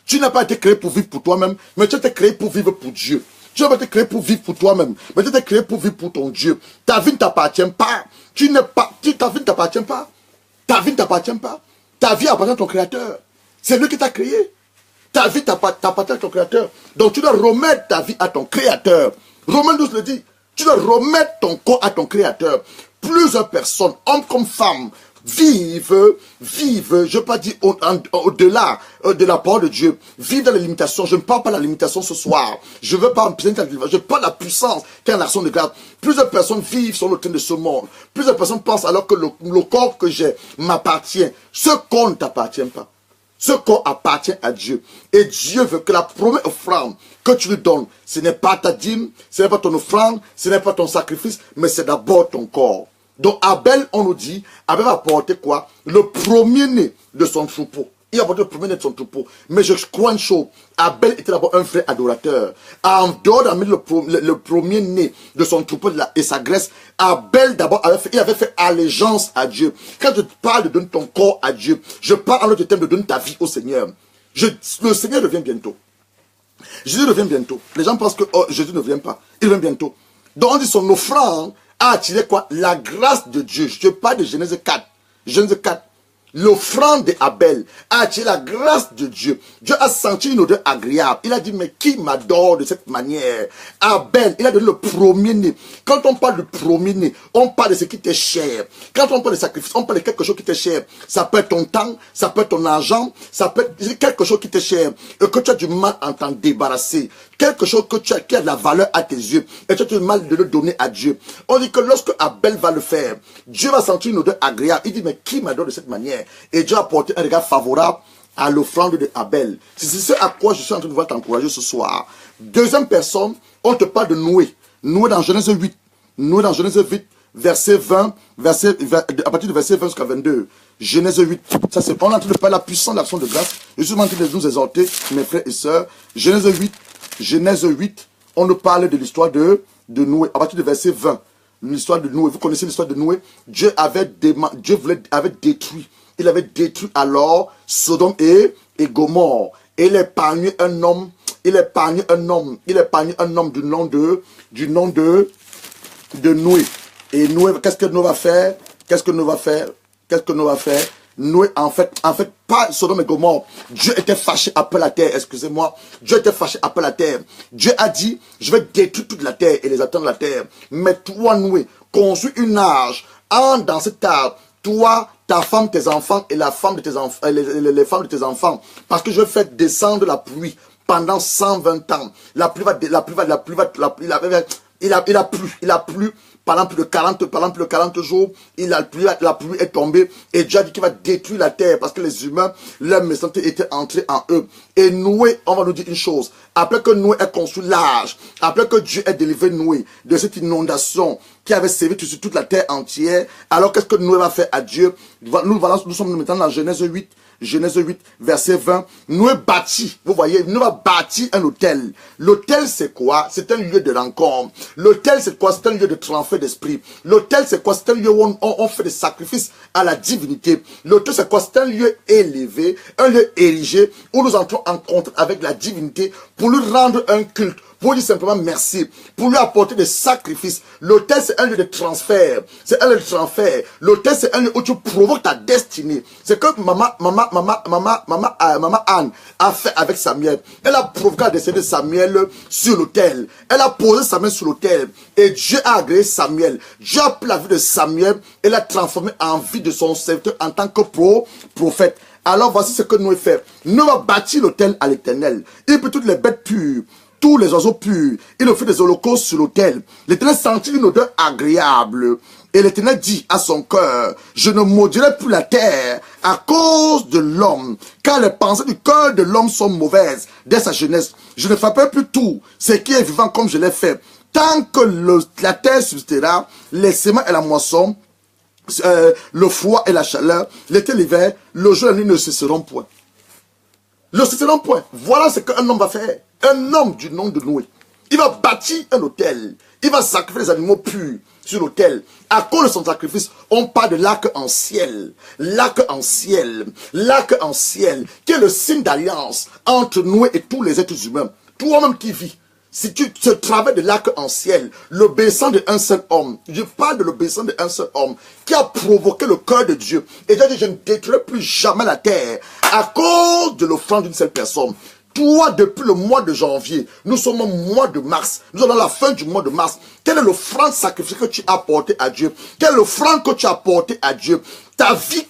Tu n'as pas été créé pour vivre pour toi-même, mais tu as été créé pour vivre pour Dieu. Tu n'as pas été créé pour vivre pour toi-même, mais tu as été créé pour vivre pour ton Dieu. Ta vie ne t'appartient pas. Ta vie ne t'appartient pas. Ta vie ne t'appartient pas. Ta vie appartient à ton Créateur. C'est lui qui t'a créé. Ta vie t'appartient à ton Créateur. Donc tu dois remettre ta vie à ton Créateur. Romains 12 le dit. Tu dois remettre ton corps à ton Créateur. Plusieurs personnes, hommes comme femmes, vivent, je ne veux pas dire au-delà de la parole de Dieu, vivent dans les limitations. Je ne parle pas de la limitation ce soir. Je ne veux pas je parle de la puissance qui est en action de grâce. Plusieurs personnes vivent sur le train de ce monde. Plusieurs personnes pensent alors que le corps que j'ai m'appartient. Ce corps ne t'appartient pas. Ce corps appartient à Dieu. Et Dieu veut que la première offrande que tu lui donnes, ce n'est pas ta dîme, ce n'est pas ton offrande, ce n'est pas ton sacrifice, mais c'est d'abord ton corps. Donc Abel, on nous dit, Abel va apporter quoi? Le premier-né de son troupeau. Il a apporté le premier-né de son troupeau. Mais je crois une chose, Abel était d'abord un vrai adorateur. En dehors d'amener le premier-né de son troupeau et sa graisse, Abel d'abord avait fait allégeance à Dieu. Quand je parle de donner ton corps à Dieu, je parle en autre terme de donner ta vie au Seigneur. Le Seigneur revient bientôt. Jésus revient bientôt. Les gens pensent que Jésus ne vient pas. Il revient bientôt. Donc on dit son offrande a attiré quoi? La grâce de Dieu. Je parle de Genèse 4. Genèse 4. L'offrande d'Abel a attiré la grâce de Dieu. Dieu a senti une odeur agréable. Il a dit, mais qui m'adore de cette manière? Abel, il a donné le premier-né. Quand on parle du premier-né, on parle de ce qui t'est cher. Quand on parle de sacrifice, on parle de quelque chose qui t'est cher. Ça peut être ton temps, ça peut être ton argent, ça peut être quelque chose qui t'est cher et que tu as du mal à t'en débarrasser. Quelque chose qui a de la valeur à tes yeux et tu as du mal de le donner à Dieu. On dit que lorsque Abel va le faire, Dieu va sentir une odeur agréable. Il dit, mais qui m'adore de cette manière? Et Dieu a apporté un regard favorable à l'offrande de Abel. C'est ce à quoi je suis en train de vouloir t'encourager ce soir. Deuxième personne, on te parle de Noé. Noé dans Genèse 8. Noé dans Genèse 8, verset 20, à partir du verset 20 jusqu'à 22. Genèse 8. Ça, c'est, on est en train de parler de la puissance de l'action de grâce. Je suis en train de nous exhorter, mes frères et sœurs. Genèse 8, on nous parle de l'histoire de Noé, à partir du verset 20. L'histoire de Noé, vous connaissez l'histoire de Noé. Dieu avait détruit. Il avait détruit alors Sodome et Gomorrhe. Et il épargnait un homme. Il épargnait un homme du nom de Noé. Et Noé, qu'est-ce que Noé va faire? Noé, en fait, pas Sodome et Gomorrhe. Dieu était fâché après la terre, excusez-moi. Dieu était fâché après la terre. Dieu a dit, je vais détruire toute la terre et les habitants de la terre. Mais toi, Noé, construis une arche. Entre dans cette arche, toi, ta femme, tes enfants et la femme de tes enfants, les femmes de tes enfants. Parce que je vais faire descendre la pluie pendant 120 ans. La pluie a plu pendant plus de 40 jours, la pluie est tombée et Dieu a dit qu'il va détruire la terre parce que les humains, leur méchanceté était entrée en eux. Et Noé, on va nous dire une chose, après que Noé ait construit l'arche, après que Dieu ait délivré Noé de cette inondation qui avait sévi sur toute la terre entière, alors qu'est-ce que Noé va faire à Dieu? Nous sommes maintenant dans Genèse 8, Genèse 8, verset 20. Noé bâtit, vous voyez, Noé a bâti un hôtel. L'hôtel, c'est quoi? C'est un lieu de rencontre. L'hôtel, c'est quoi? C'est un lieu de transfert d'esprit. L'hôtel, c'est quoi? C'est un lieu où on fait des sacrifices à la divinité. L'hôtel, c'est quoi? C'est un lieu élevé, un lieu érigé, où nous entrons en contact avec la divinité pour lui rendre un culte, pour lui dire simplement merci, pour lui apporter des sacrifices. L'autel, c'est un lieu de transfert. C'est un lieu de transfert. L'autel, c'est un lieu où tu provoques ta destinée. C'est que maman Anne a fait avec Samuel. Elle a provoqué la destinée de Samuel sur l'autel. Elle a posé Samuel sur l'autel. Et Dieu a agréé Samuel. Dieu a pris la vie de Samuel et l'a transformé en vie de son serviteur en tant que prophète. Alors voici ce que Noé fait. Noé a bâti l'autel à l'Éternel. Il prit toutes les bêtes pures, tous les oiseaux purs. Il offrit des holocaustes sur l'autel. L'Éternel sentit une odeur agréable. Et l'Éternel dit à son cœur, je ne maudirai plus la terre à cause de l'homme, car les pensées du cœur de l'homme sont mauvaises dès sa jeunesse. Je ne frapperai plus tout ce qui est vivant comme je l'ai fait. Tant que la terre subsistera, les semences et la moisson, le froid et la chaleur, l'été et l'hiver, le jour et la nuit ne cesseront point. Ne cesseront point. Voilà ce qu'un homme va faire. Un homme du nom de Noé. Il va bâtir un autel. Il va sacrifier les animaux purs sur l'autel. À cause de son sacrifice, on parle de l'arc en ciel. L'arc en ciel. L'arc en ciel. Qui est le signe d'alliance entre Noé et tous les êtres humains. Toi-même qui vis. Si tu te travailles de l'arc en ciel, l'obéissance d'un seul homme, je parle de l'obéissance d'un seul homme qui a provoqué le cœur de Dieu. Et Dieu dit, je ne détruirai plus jamais la terre à cause de l'offrande d'une seule personne. Toi, depuis le mois de janvier, nous sommes au mois de mars. Nous sommes à la fin du mois de mars. Quelle est l'offrande sacrifiée que tu as apportée à Dieu? Quelle est l'offrande que tu as apportée à Dieu? La vie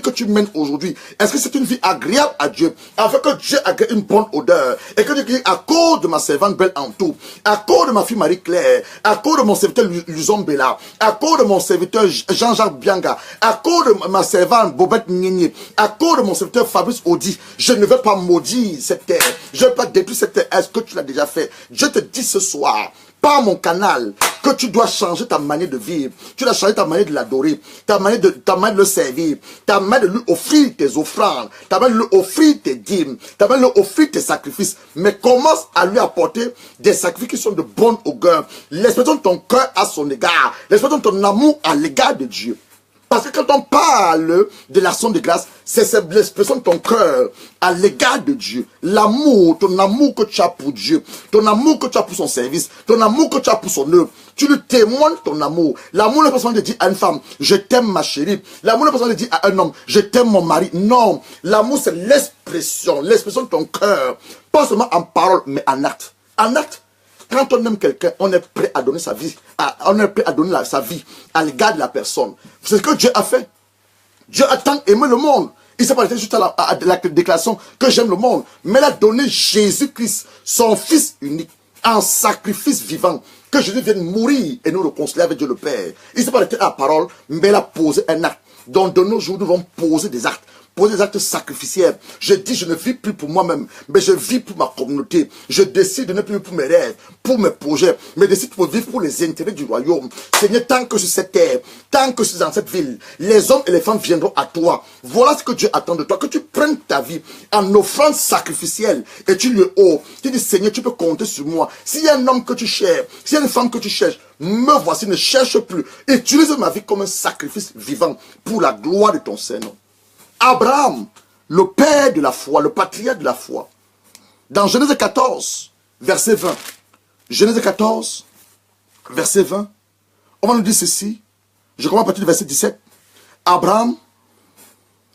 que tu mènes aujourd'hui, est-ce que c'est une vie agréable à Dieu? Afin que Dieu agrée une bonne odeur. Et que Dieu dise, à cause de ma servante Belle Antou, à cause de ma fille Marie-Claire, à cause de mon serviteur Luzon Bella, à cause de mon serviteur Jean-Jacques Bianga, à cause de ma servante Bobette Nini, à cause de mon serviteur Fabrice Audi, je ne vais pas maudire cette terre. Je ne vais pas détruire cette terre. Est-ce que tu l'as déjà fait? Je te dis ce soir, par mon canal, que tu dois changer ta manière de vivre. Tu dois changer ta manière de l'adorer, ta manière de le servir, ta manière de lui offrir tes offrandes, ta manière de lui offrir tes dîmes, ta manière de lui offrir tes sacrifices. Mais commence à lui apporter des sacrifices qui sont de bonne augure. L'expression de ton cœur à son égard, l'expression de ton amour à l'égard de Dieu. Parce que quand on parle de l'action de grâce, c'est l'expression de ton cœur à l'égard de Dieu. L'amour, ton amour que tu as pour Dieu, ton amour que tu as pour son service, ton amour que tu as pour son œuvre. Tu lui témoignes ton amour. L'amour n'est pas seulement de dire à une femme, je t'aime ma chérie. L'amour n'est pas seulement de dire à un homme, je t'aime mon mari. Non, l'amour c'est l'expression de ton cœur. Pas seulement en parole, mais en acte. En acte. Quand on aime quelqu'un, on est prêt à donner sa vie, sa vie à l'égard de la personne. C'est ce que Dieu a fait. Dieu a tant aimé le monde. Il ne s'est pas arrêté juste à la déclaration que j'aime le monde. Mais il a donné Jésus-Christ, son Fils unique, en sacrifice vivant. Que Jésus vienne mourir et nous réconcilier avec Dieu le Père. Il ne s'est pas arrêté à la parole, mais il a posé un acte. Donc de nos jours, nous devons poser des actes. Poser des actes sacrificiels. Je dis, je ne vis plus pour moi-même, mais je vis pour ma communauté. Je décide de ne plus vivre pour mes rêves, pour mes projets, mais je décide de vivre pour les intérêts du royaume. Seigneur, tant que sur cette terre, tant que je suis dans cette ville, les hommes et les femmes viendront à toi. Voilà ce que Dieu attend de toi, que tu prennes ta vie en offrande sacrificielle et tu lui offres. Tu dis, Seigneur, tu peux compter sur moi. S'il y a un homme que tu cherches, s'il y a une femme que tu cherches, me voici, ne cherche plus. Utilise ma vie comme un sacrifice vivant pour la gloire de ton Seigneur. Abraham, le père de la foi, le patriarche de la foi. Dans Genèse 14, verset 20. Genèse 14, verset 20. On va nous dire ceci. Je commence à partir du verset 17. Abraham,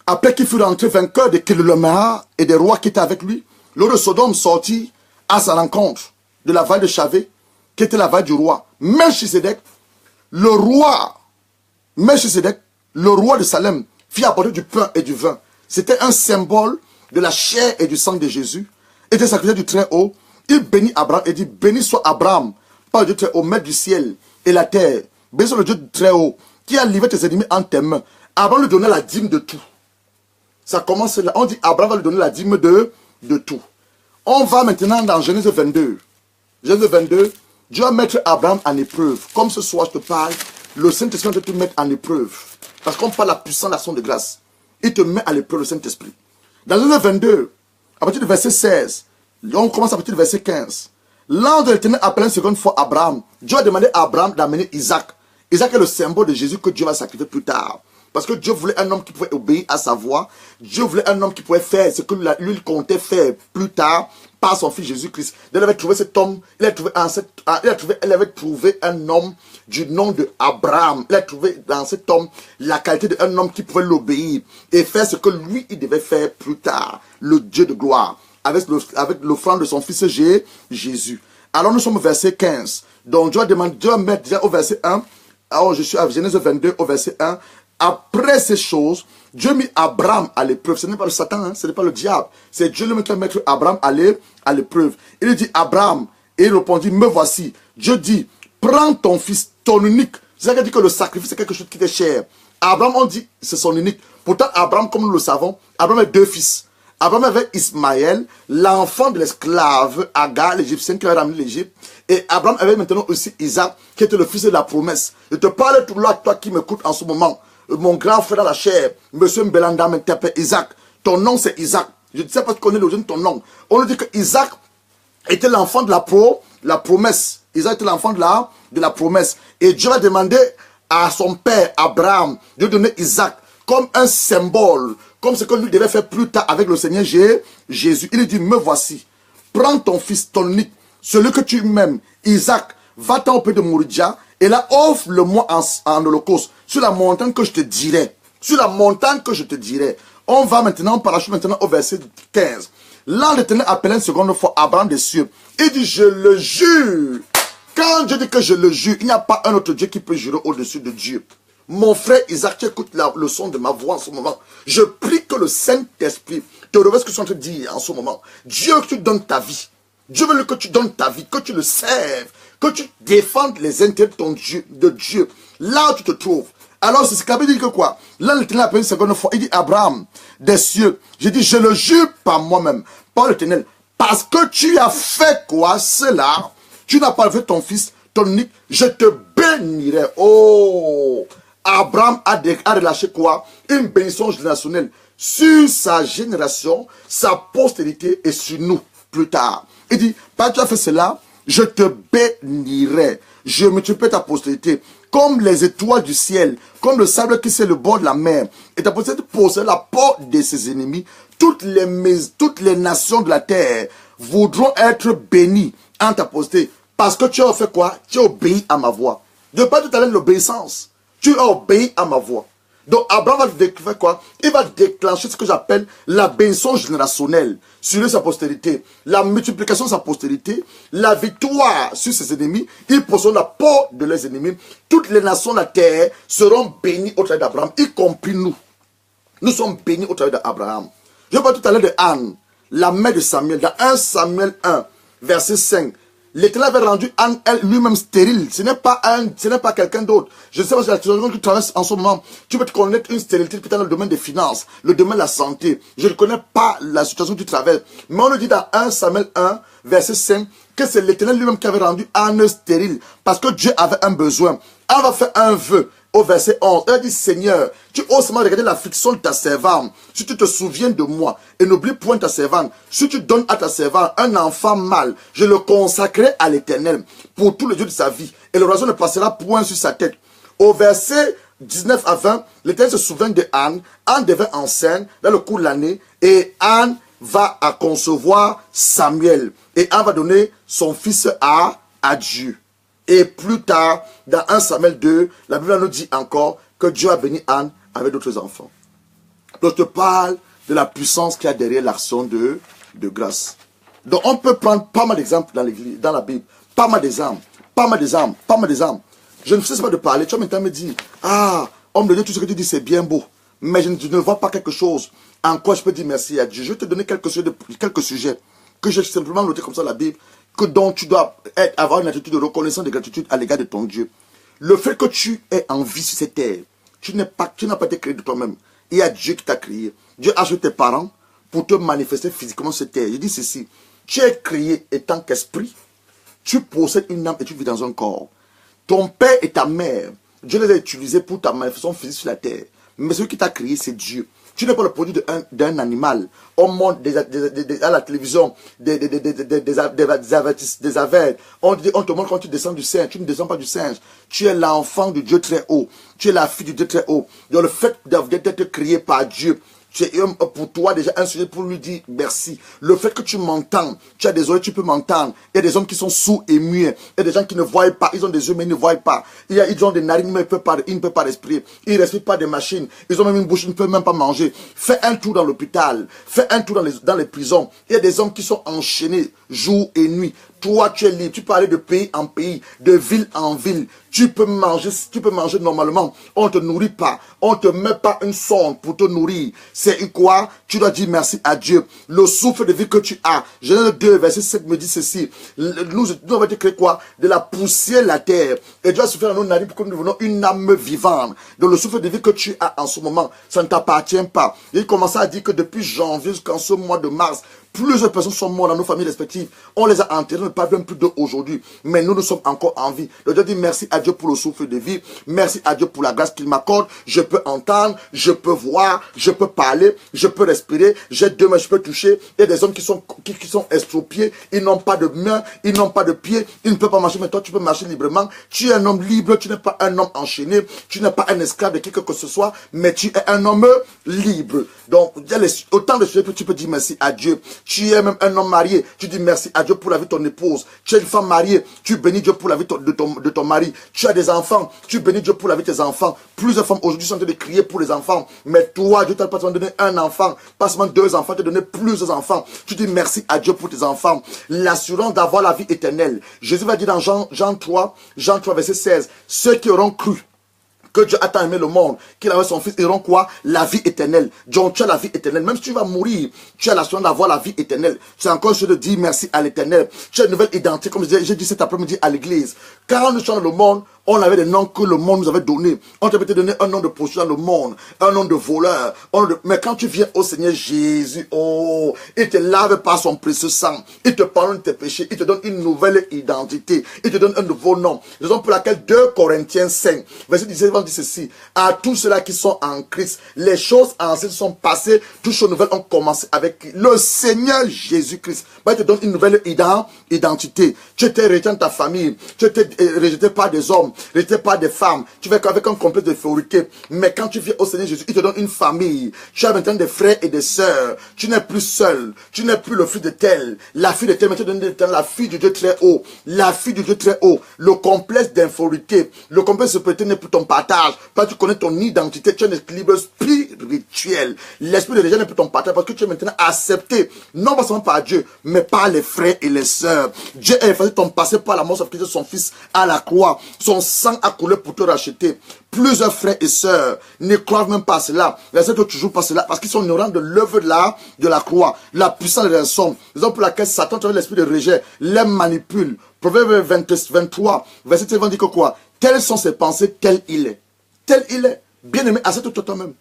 après qu'il fut rentré vainqueur de Kedorlaomer et des rois qui étaient avec lui, le roi de Sodome sortit à sa rencontre de la vallée de Chavé, qui était la vallée du roi. Melchisedec, le roi de Salem, fit apporter du pain et du vin. C'était un symbole de la chair et du sang de Jésus. Et des sacrifices du Très-Haut. Il bénit Abraham et dit, béni soit Abraham, par le Dieu Très-Haut, maître du ciel et la terre. Béni soit le Dieu du Très-Haut, qui a livré tes ennemis en tes mains. Abraham lui donnait la dîme de tout. Ça commence là. On dit, Abraham va lui donner la dîme de tout. On va maintenant dans Genèse 22. Genèse 22, Dieu va mettre Abraham en épreuve. Comme ce soir, je te parle, le Saint-Esprit va te mettre en épreuve. Parce qu'on parle de la puissance de l'action de grâce. Il te met à l'épreuve le Saint-Esprit. Dans Genèse 22, à partir du verset 16, on commence à partir du verset 15. L'ange de l'Éternel appela une seconde fois Abraham. Dieu a demandé à Abraham d'amener Isaac. Isaac est le symbole de Jésus que Dieu va sacrifier plus tard. Parce que Dieu voulait un homme qui pouvait obéir à sa voix. Dieu voulait un homme qui pouvait faire ce que lui il comptait faire plus tard par son fils Jésus-Christ. Il avait trouvé cet homme, il avait trouvé un homme du nom de Abraham. Il a trouvé dans cet homme la qualité d'un homme qui pouvait l'obéir et faire ce que lui il devait faire plus tard. Le Dieu de gloire. Avec l'offrande de son fils Jésus. Alors nous sommes au verset 15. Donc Dieu a mis déjà au verset 1. Alors je suis à Genèse 22 au verset 1. Après ces choses, Dieu mit Abraham à l'épreuve. Ce n'est pas le Satan, hein, ce n'est pas le diable. C'est Dieu lui-même qui a mis Abraham à l'épreuve. Il lui dit Abraham, et il répondit, me voici. Dieu dit, prends ton fils, ton unique. C'est ça qui dit que le sacrifice c'est quelque chose qui est cher. Abraham, on dit, c'est son unique. Pourtant, Abraham, comme nous le savons, Abraham a deux fils. Abraham avait Ismaël, l'enfant de l'esclave Agar, l'Égyptien qui a ramené l'Égypte. Et Abraham avait maintenant aussi Isaac, qui était le fils de la promesse. Je te parle tout là, toi qui m'écoutes en ce moment. Mon grand frère dans la chair, monsieur Mbelanda, m'interpelle Isaac. Ton nom c'est Isaac. Je ne sais pas si tu connais l'origine de ton nom. On nous dit que Isaac était l'enfant de la promesse. Isaac était l'enfant de la promesse. Et Dieu a demandé à son père Abraham de donner Isaac comme un symbole, comme ce que lui devait faire plus tard avec le Seigneur Jésus. Il lui dit, me voici, prends ton fils, ton unique, celui que tu aimes, Isaac, va-t'en auprès de Mouridja, et là, offre-le-moi en holocauste, sur la montagne que je te dirai. Sur la montagne que je te dirai. On va maintenant, on parachute maintenant au verset 15. L'ange de l'Éternel appela une seconde fois Abraham des cieux. Il dit, je le jure. Quand Dieu dit que je le jure, il n'y a pas un autre Dieu qui peut jurer au-dessus de Dieu. Mon frère Isaac, tu écoutes le son de ma voix en ce moment. Je prie que le Saint-Esprit te révèle ce que je suis en train de dire en ce moment. Dieu, que tu donnes ta vie. Dieu veut que tu donnes ta vie, que tu le serves, que tu défendes les intérêts de Dieu, là où tu te trouves. Alors, c'est ce qu'il veut dire que quoi? Là, l'Éternel appelle une seconde fois. Il dit, Abraham, des cieux, j'ai dit, je le jure par moi-même, par l'Éternel, parce que tu as fait quoi? Cela, tu n'as pas fait ton fils, ton unique, je te bénirai. Oh! Abraham a relâché quoi? Une bénédiction générationnelle sur sa génération, sa postérité et sur nous plus tard. Il dit, parce que tu as fait cela, je te bénirai. Je multiplierai ta postérité comme les étoiles du ciel, comme le sable qui c'est le bord de la mer. Et ta postérité possède la porte de ses ennemis. Toutes les nations de la terre voudront être bénies en ta postérité. Parce que tu as fait quoi? Tu as obéi à ma voix. De pas tout à l'heure l'obéissance. Tu as obéi à ma voix. Donc Abraham va faire quoi? Il va déclencher ce que j'appelle la bénédiction générationnelle sur sa postérité, la multiplication de sa postérité, la victoire sur ses ennemis. Ils possédent la porte de leurs ennemis. Toutes les nations de la terre seront bénies au travers d'Abraham, y compris nous. Nous sommes bénis au travers d'Abraham. Je parle tout à l'heure de Anne, la mère de Samuel, dans 1 Samuel 1, verset 5. L'Éternel avait rendu Anne lui-même stérile. Ce n'est pas quelqu'un d'autre. Je ne sais pas si la situation que tu traverses en ce moment, tu peux te connaître une stérilité peut-être dans le domaine des finances, le domaine de la santé. Je ne connais pas la situation que tu traverses. Mais on le dit dans 1 Samuel 1, verset 5, que c'est l'Éternel lui-même qui avait rendu Anne stérile. Parce que Dieu avait un besoin. Anne va faire un vœu. Au verset 11, elle dit, Seigneur, tu oses seulement regarder l'affliction de ta servante. Si tu te souviens de moi et n'oublie point ta servante, si tu donnes à ta servante un enfant mâle, je le consacrerai à l'Éternel pour tout le jour de sa vie. Et le roison ne passera point sur sa tête. Au verset 19 à 20, l'Éternel se souvient de Anne. Anne devint enceinte dans le cours de l'année et Anne va à concevoir Samuel. Et Anne va donner son fils à Dieu. Et plus tard, dans 1 Samuel 2, la Bible nous dit encore que Dieu a béni Anne avec d'autres enfants. Donc je te parle de la puissance qu'il y a derrière l'action de grâce. Donc on peut prendre pas mal d'exemples dans la Bible. Pas mal d'exemples. Je ne sais pas de parler. Tu vas maintenant me dire, ah, homme de Dieu, tout ce que tu dis c'est bien beau. Mais je ne vois pas quelque chose en quoi je peux dire merci à Dieu. Je vais te donner quelques sujets que j'ai simplement noté comme ça dans la Bible, dont tu dois avoir une attitude de reconnaissance, de gratitude à l'égard de ton Dieu. Le fait que tu es en vie sur cette terre, tu n'as pas été créé de toi-même. Il y a Dieu qui t'a créé. Dieu a choisi tes parents pour te manifester physiquement sur cette terre. Je dis ceci, tu es créé étant qu'esprit, tu possèdes une âme et tu vis dans un corps. Ton père et ta mère, Dieu les a utilisés pour ta manifestation physique sur la terre. Mais celui qui t'a créé, c'est Dieu. Tu n'es pas le produit d'un animal. On montre à la télévision des aveugles. On te montre quand tu descends du singe. Tu ne descends pas du singe. Tu es l'enfant du Dieu très haut. Tu es la fille du Dieu très haut. Donc le fait d'être créé par Dieu, c'est pour toi déjà un sujet pour lui dire merci. Le fait que tu m'entends, tu as des oreilles, tu peux m'entendre. Il y a des hommes qui sont sourds et muets. Il y a des gens qui ne voient pas. Ils ont des yeux mais ils ne voient pas. Ils ont des narines mais ils ne peuvent pas respirer. Ils ne respirent pas des machines. Ils ont même une bouche, ils ne peuvent même pas manger. Fais un tour dans l'hôpital. Fais un tour dans les prisons. Il y a des hommes qui sont enchaînés jour et nuit. Toi, tu es libre. Tu peux aller de pays en pays, de ville en ville. Tu peux manger normalement. On ne te nourrit pas. On ne te met pas une sonde pour te nourrir. C'est quoi? Tu dois dire merci à Dieu. Le souffle de vie que tu as. Genèse 2, verset 7 me dit ceci. Nous avons été créés quoi? De la poussière de la terre. Et Dieu a soufflé dans nos narines pour que nous devenions une âme vivante. Donc le souffle de vie que tu as en ce moment, ça ne t'appartient pas. Il commençait à dire que depuis janvier jusqu'en ce mois de mars, plusieurs personnes sont mortes dans nos familles respectives. On les a enterrés, on ne parle même plus d'aujourd'hui. Mais nous sommes encore en vie. Le Dieu dit merci à Dieu pour le souffle de vie. Merci à Dieu pour la grâce qu'il m'accorde. Je peux entendre, je peux voir, je peux parler, je peux respirer. J'ai deux mains, je peux toucher. Il y a des hommes qui sont estropiés. Ils n'ont pas de mains, ils n'ont pas de pieds. Ils ne peuvent pas marcher. Mais toi, tu peux marcher librement. Tu es un homme libre. Tu n'es pas un homme enchaîné. Tu n'es pas un esclave de quelque que ce soit. Mais tu es un homme libre. Donc, il y a autant de choses que tu peux dire merci à Dieu. Tu es même un homme marié, tu dis merci à Dieu pour la vie de ton épouse. Tu es une femme mariée, tu bénis Dieu pour la vie de ton mari. Tu as des enfants, tu bénis Dieu pour la vie de tes enfants. Plusieurs femmes aujourd'hui sont en train de crier pour les enfants. Mais toi, Dieu t'a pas donné un enfant, pas seulement deux enfants, tu as donné plusieurs enfants. Tu dis merci à Dieu pour tes enfants. L'assurance d'avoir la vie éternelle. Jésus va dire dans Jean 3, verset 16, ceux qui auront cru que Dieu a tant aimé le monde, qu'il avait son fils, ils auront quoi? La vie éternelle. Donc tu as la vie éternelle. Même si tu vas mourir, tu as l'assurance d'avoir la vie éternelle. C'est encore une chose de dire merci à l'éternel. Tu as une nouvelle identité, comme j'ai dit cet après-midi à l'église. Quand nous sommes dans le monde, on avait des noms que le monde nous avait donnés. On t'avait donné un nom de prostituée dans le monde, un nom de voleur. Mais quand tu viens au Seigneur Jésus, oh, il te lave par son précieux sang. Il te pardonne tes péchés. Il te donne une nouvelle identité. Il te donne un nouveau nom. Raison pour laquelle 2 Corinthiens 5, verset 17, dit ceci. À tous ceux-là qui sont en Christ, les choses anciennes sont passées. Toutes choses nouvelles ont commencé avec le Seigneur Jésus-Christ. Il te donne une nouvelle identité. Tu étais rejeté dans ta famille. Tu étais rejeté par des hommes. Rejeté par des femmes, tu vas avec un complexe de féorité. Mais quand tu viens au Seigneur Jésus, il te donne une famille. Tu as maintenant des frères et des sœurs. Tu n'es plus seul. Tu n'es plus le fils de tel. La fille de tel, mais tu donnes la fille du Dieu très haut. La fille du Dieu très haut. Le complexe d'infériorité. Le complexe de supériorité n'est plus ton partage. Parce que tu connais ton identité. Tu as un équilibre spirituel. L'esprit de déjà n'est plus ton partage parce que tu es maintenant accepté. Non pas seulement par Dieu, mais par les frères et les sœurs. Dieu a effacé ton passé par la mort de Christ, son fils à la croix. Son sang a coulé pour te racheter. Plusieurs frères et sœurs ne croient même pas cela. Ils ne toujours pas cela parce qu'ils sont ignorants de l'œuvre de la croix. La puissance de la somme. Raison pour laquelle Satan, avec l'esprit de rejet, les manipule. Proverbe 23, verset 7 dit que quoi? Telles sont ses pensées, tel il est. Tel il est. Bien-aimé, accepte-toi toi-même.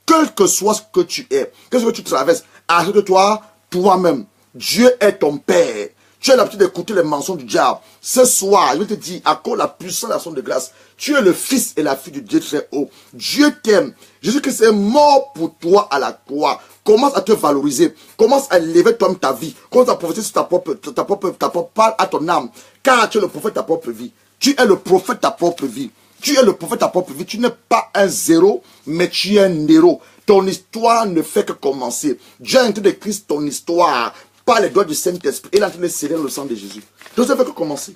Quel que soit ce que tu es, qu'est-ce que tu traverses, accepte-toi toi-même. Dieu est ton Père. Tu as l'habitude d'écouter les mensonges du diable. Ce soir, je vais te dire, à cause de la puissance de la sonde de grâce, tu es le fils et la fille du Dieu très haut. Dieu t'aime. Jésus-Christ est mort pour toi à la croix. Commence à te valoriser. Commence à élever toi-même ta vie. Commence à prophétiser sur ta propre parle à ton âme. Car tu es le prophète de ta propre vie. Tu es le prophète de ta propre vie. Tu es le prophète de ta propre vie. Tu n'es pas un zéro, mais tu es un héros. Ton histoire ne fait que commencer. Dieu a introduit Christ ton histoire. Par les doigts du Saint-Esprit, il est en train de serrer le sang de Jésus. Donc ça fait que commencer.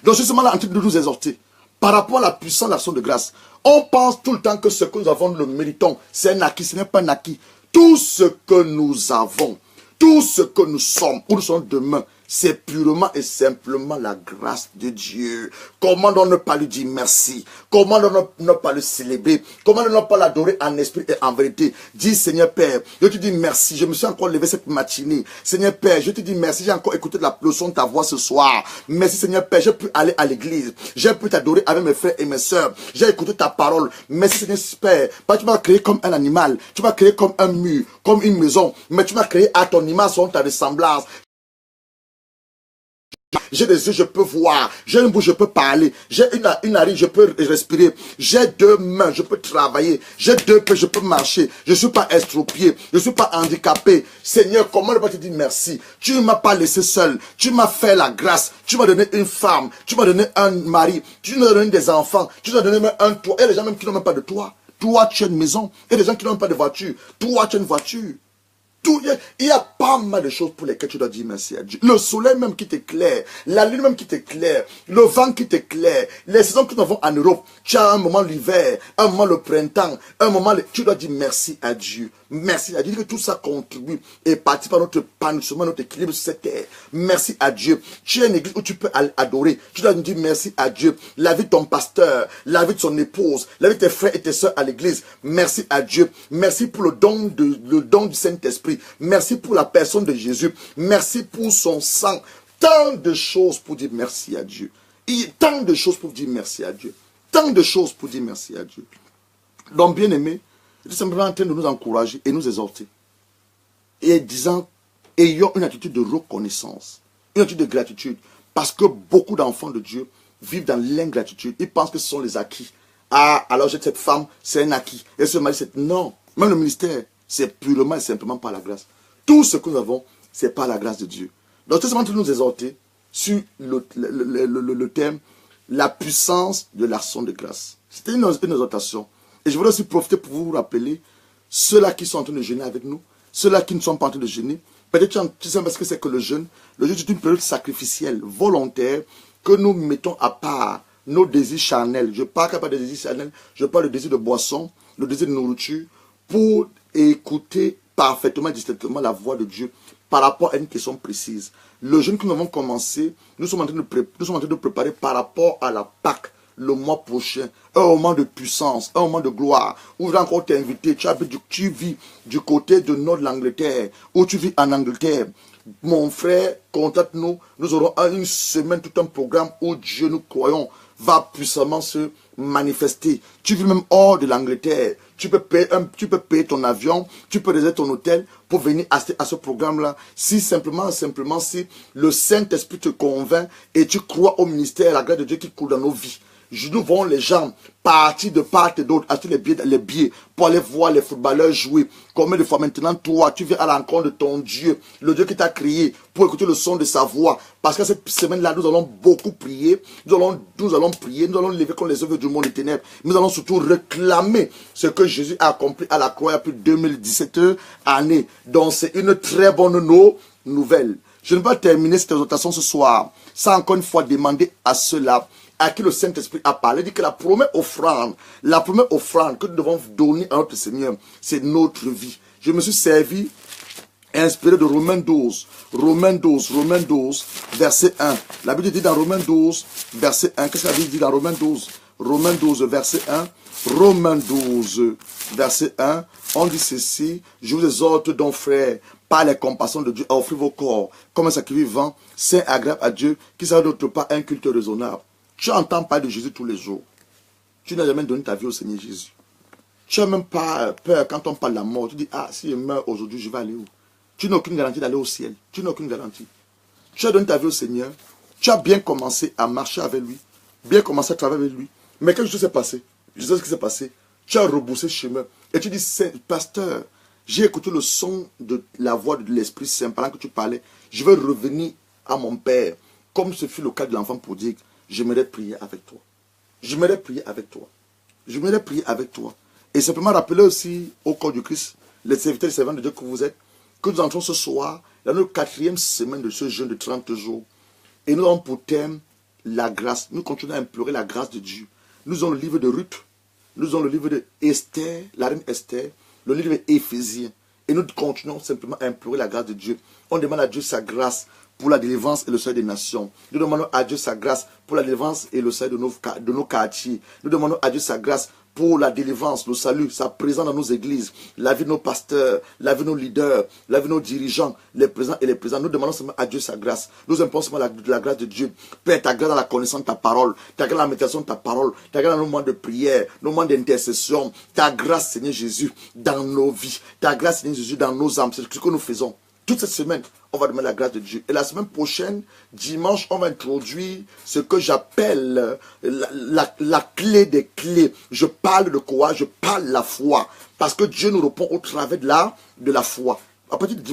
Donc je suis seulement là en train de nous exhorter. Par rapport à la puissance de l'action de grâce, on pense tout le temps que ce que nous avons, nous le méritons. C'est un acquis, ce n'est pas un acquis. Tout ce que nous avons, tout ce que nous sommes, où nous sommes demain, c'est purement et simplement la grâce de Dieu. Comment ne pas lui dire merci? Comment ne pas le célébrer? Comment ne pas l'adorer en esprit et en vérité? Dis Seigneur Père, je te dis merci. Je me suis encore levé cette matinée. Seigneur Père, je te dis merci. J'ai encore écouté la leçon de ta voix ce soir. Merci Seigneur Père, j'ai pu aller à l'église. J'ai pu t'adorer avec mes frères et mes sœurs. J'ai écouté ta parole. Merci Seigneur Père. Pas tu m'as créé comme un animal. Tu m'as créé comme un mur, comme une maison. Mais tu m'as créé à ton image, selon ta ressemblance. J'ai des yeux, je peux voir. J'ai une bouche, je peux parler. J'ai une narine, je peux respirer. J'ai deux mains, je peux travailler. J'ai deux pieds, je peux marcher. Je ne suis pas estropié. Je ne suis pas handicapé. Seigneur, comment ne pas te dire merci? Tu ne m'as pas laissé seul. Tu m'as fait la grâce. Tu m'as donné une femme. Tu m'as donné un mari. Tu m'as donné des enfants. Tu m'as donné même un toit. Et les gens même qui n'ont même pas de toit. Toi, tu as une maison. Et les gens qui n'ont même pas de voiture. Toi, tu as une voiture. Il y a pas mal de choses pour lesquelles tu dois dire merci à Dieu. Le soleil même qui t'éclaire, la lune même qui t'éclaire, le vent qui t'éclaire, les saisons que nous avons en Europe. Tu as un moment l'hiver, un moment le printemps, un moment, tu dois dire merci à Dieu. Merci à Dieu que tout ça contribue et participe à notre épanouissement, notre équilibre sur cette terre. Merci à Dieu. Tu as une église où tu peux adorer. Tu dois dire merci à Dieu. La vie de ton pasteur, la vie de son épouse, la vie de tes frères et tes soeurs à l'église. Merci à Dieu. Merci pour le don du Saint-Esprit. Merci pour la personne de Jésus. Merci pour son sang. Tant de choses pour dire merci à Dieu. Tant de choses pour dire merci à Dieu. Tant de choses pour dire merci à Dieu. Donc, bien aimé, je suis simplement en train de nous encourager et nous exhorter. Et disant, ayons une attitude de reconnaissance, une attitude de gratitude. Parce que beaucoup d'enfants de Dieu vivent dans l'ingratitude. Ils pensent que ce sont les acquis. Ah, alors j'ai cette femme, c'est un acquis. Et ce mari, c'est... Non, même le ministère, c'est purement et simplement par la grâce. Tout ce que nous avons, c'est par la grâce de Dieu. Donc, c'est simplement de nous exhorter sur le thème, la puissance de l'action de grâce. C'était une exhortation. Et je voudrais aussi profiter pour vous rappeler, ceux-là qui sont en train de jeûner avec nous, ceux-là qui ne sont pas en train de jeûner, peut-être tu sais parce que c'est que le jeûne est une période sacrificielle, volontaire, que nous mettons à part nos désirs charnels. Je ne parle pas des désirs charnels, je parle du désir de boisson, le désir de nourriture, pour écouter parfaitement et distinctement la voix de Dieu par rapport à une question précise. Le jeûne que nous avons commencé, nous sommes en train de préparer par rapport à la Pâque, le mois prochain, un moment de puissance, un moment de gloire, où je vais encore t'inviter, tu vis du côté de nord de l'Angleterre, où tu vis en Angleterre. Mon frère, contacte-nous, nous aurons une semaine, tout un programme où Dieu, nous croyons, va puissamment se manifester. Tu vis même hors de l'Angleterre, tu peux payer ton avion, tu peux réserver ton hôtel pour venir à ce programme-là. Si simplement si le Saint-Esprit te convainc et tu crois au ministère, à la grâce de Dieu qui coule dans nos vies. Nous voyons les gens partir de part et d'autre, acheter les billets pour aller voir les footballeurs jouer. Combien de fois maintenant, toi, tu viens à l'encontre de ton Dieu, le Dieu qui t'a créé, pour écouter le son de sa voix. Parce que cette semaine-là, nous allons beaucoup prier. Nous allons prier, nous allons lever contre les œuvres du monde des ténèbres. Nous allons surtout réclamer ce que Jésus a accompli à la croix il y a plus de 2017 années. Donc, c'est une très bonne nouvelle. Je ne vais pas terminer cette exhortation ce soir sans encore une fois demander à ceux-là à qui le Saint-Esprit a parlé, dit que la première offrande que nous devons donner à notre Seigneur, c'est notre vie. Je me suis servi, inspiré de Romains 12, verset 1. La Bible dit dans Romains 12, verset 1, qu'est-ce que la Bible dit dans Romains 12? Romains 12, verset 1. Romains 12, verset 1, on dit ceci, je vous exhorte donc frères, par les compassions de Dieu, à offrir vos corps comme un sacrifice vivant, saint, agréable à Dieu, qui sera d'autre part un culte raisonnable. Tu entends parler de Jésus tous les jours. Tu n'as jamais donné ta vie au Seigneur Jésus. Tu n'as même pas peur quand on parle de la mort. Tu dis, ah, si je meurs aujourd'hui, je vais aller où? Tu n'as aucune garantie d'aller au ciel. Tu n'as aucune garantie. Tu as donné ta vie au Seigneur. Tu as bien commencé à marcher avec lui. Bien commencé à travailler avec lui. Mais quelque chose s'est passé. Je sais ce qui s'est passé. Tu as rebroussé chemin. Et tu dis, pasteur, j'ai écouté le son de la voix de l'Esprit Saint pendant que tu parlais. Je vais revenir à mon Père. Comme ce fut le cas de l'enfant prodigue. J'aimerais prier avec toi. J'aimerais prier avec toi. J'aimerais prier avec toi. Et simplement rappeler aussi au corps du Christ, les serviteurs et servants de Dieu que vous êtes, que nous entrons ce soir dans notre 4e semaine de ce jeûne de 30 jours. Et nous avons pour thème la grâce. Nous continuons à implorer la grâce de Dieu. Nous avons le livre de Ruth. Nous avons le livre de Esther, la reine Esther. Le livre d'Éphésiens. Et nous continuons simplement à implorer la grâce de Dieu. On demande à Dieu sa grâce pour la délivrance et le salut des nations. Nous demandons à Dieu sa grâce pour la délivrance et le salut de nos quartiers. Nous demandons à Dieu sa grâce pour la délivrance, le salut, sa présence dans nos églises, la vie de nos pasteurs, la vie de nos leaders, la vie de nos dirigeants, les présents et les présents. Nous demandons seulement à Dieu sa grâce. Nous implorons seulement la grâce de Dieu. Père, ta grâce dans la connaissance de ta parole, ta grâce dans la méditation de ta parole, ta grâce dans nos moments de prière, nos moments d'intercession, ta grâce, Seigneur Jésus, dans nos vies, ta grâce, Seigneur Jésus, dans nos âmes. C'est ce que nous faisons. Toute cette semaine, on va demander la grâce de Dieu. Et la semaine prochaine, dimanche, on va introduire ce que j'appelle la clé des clés. Je parle de quoi? Je parle de la foi. Parce que Dieu nous répond au travers de la foi. À partir de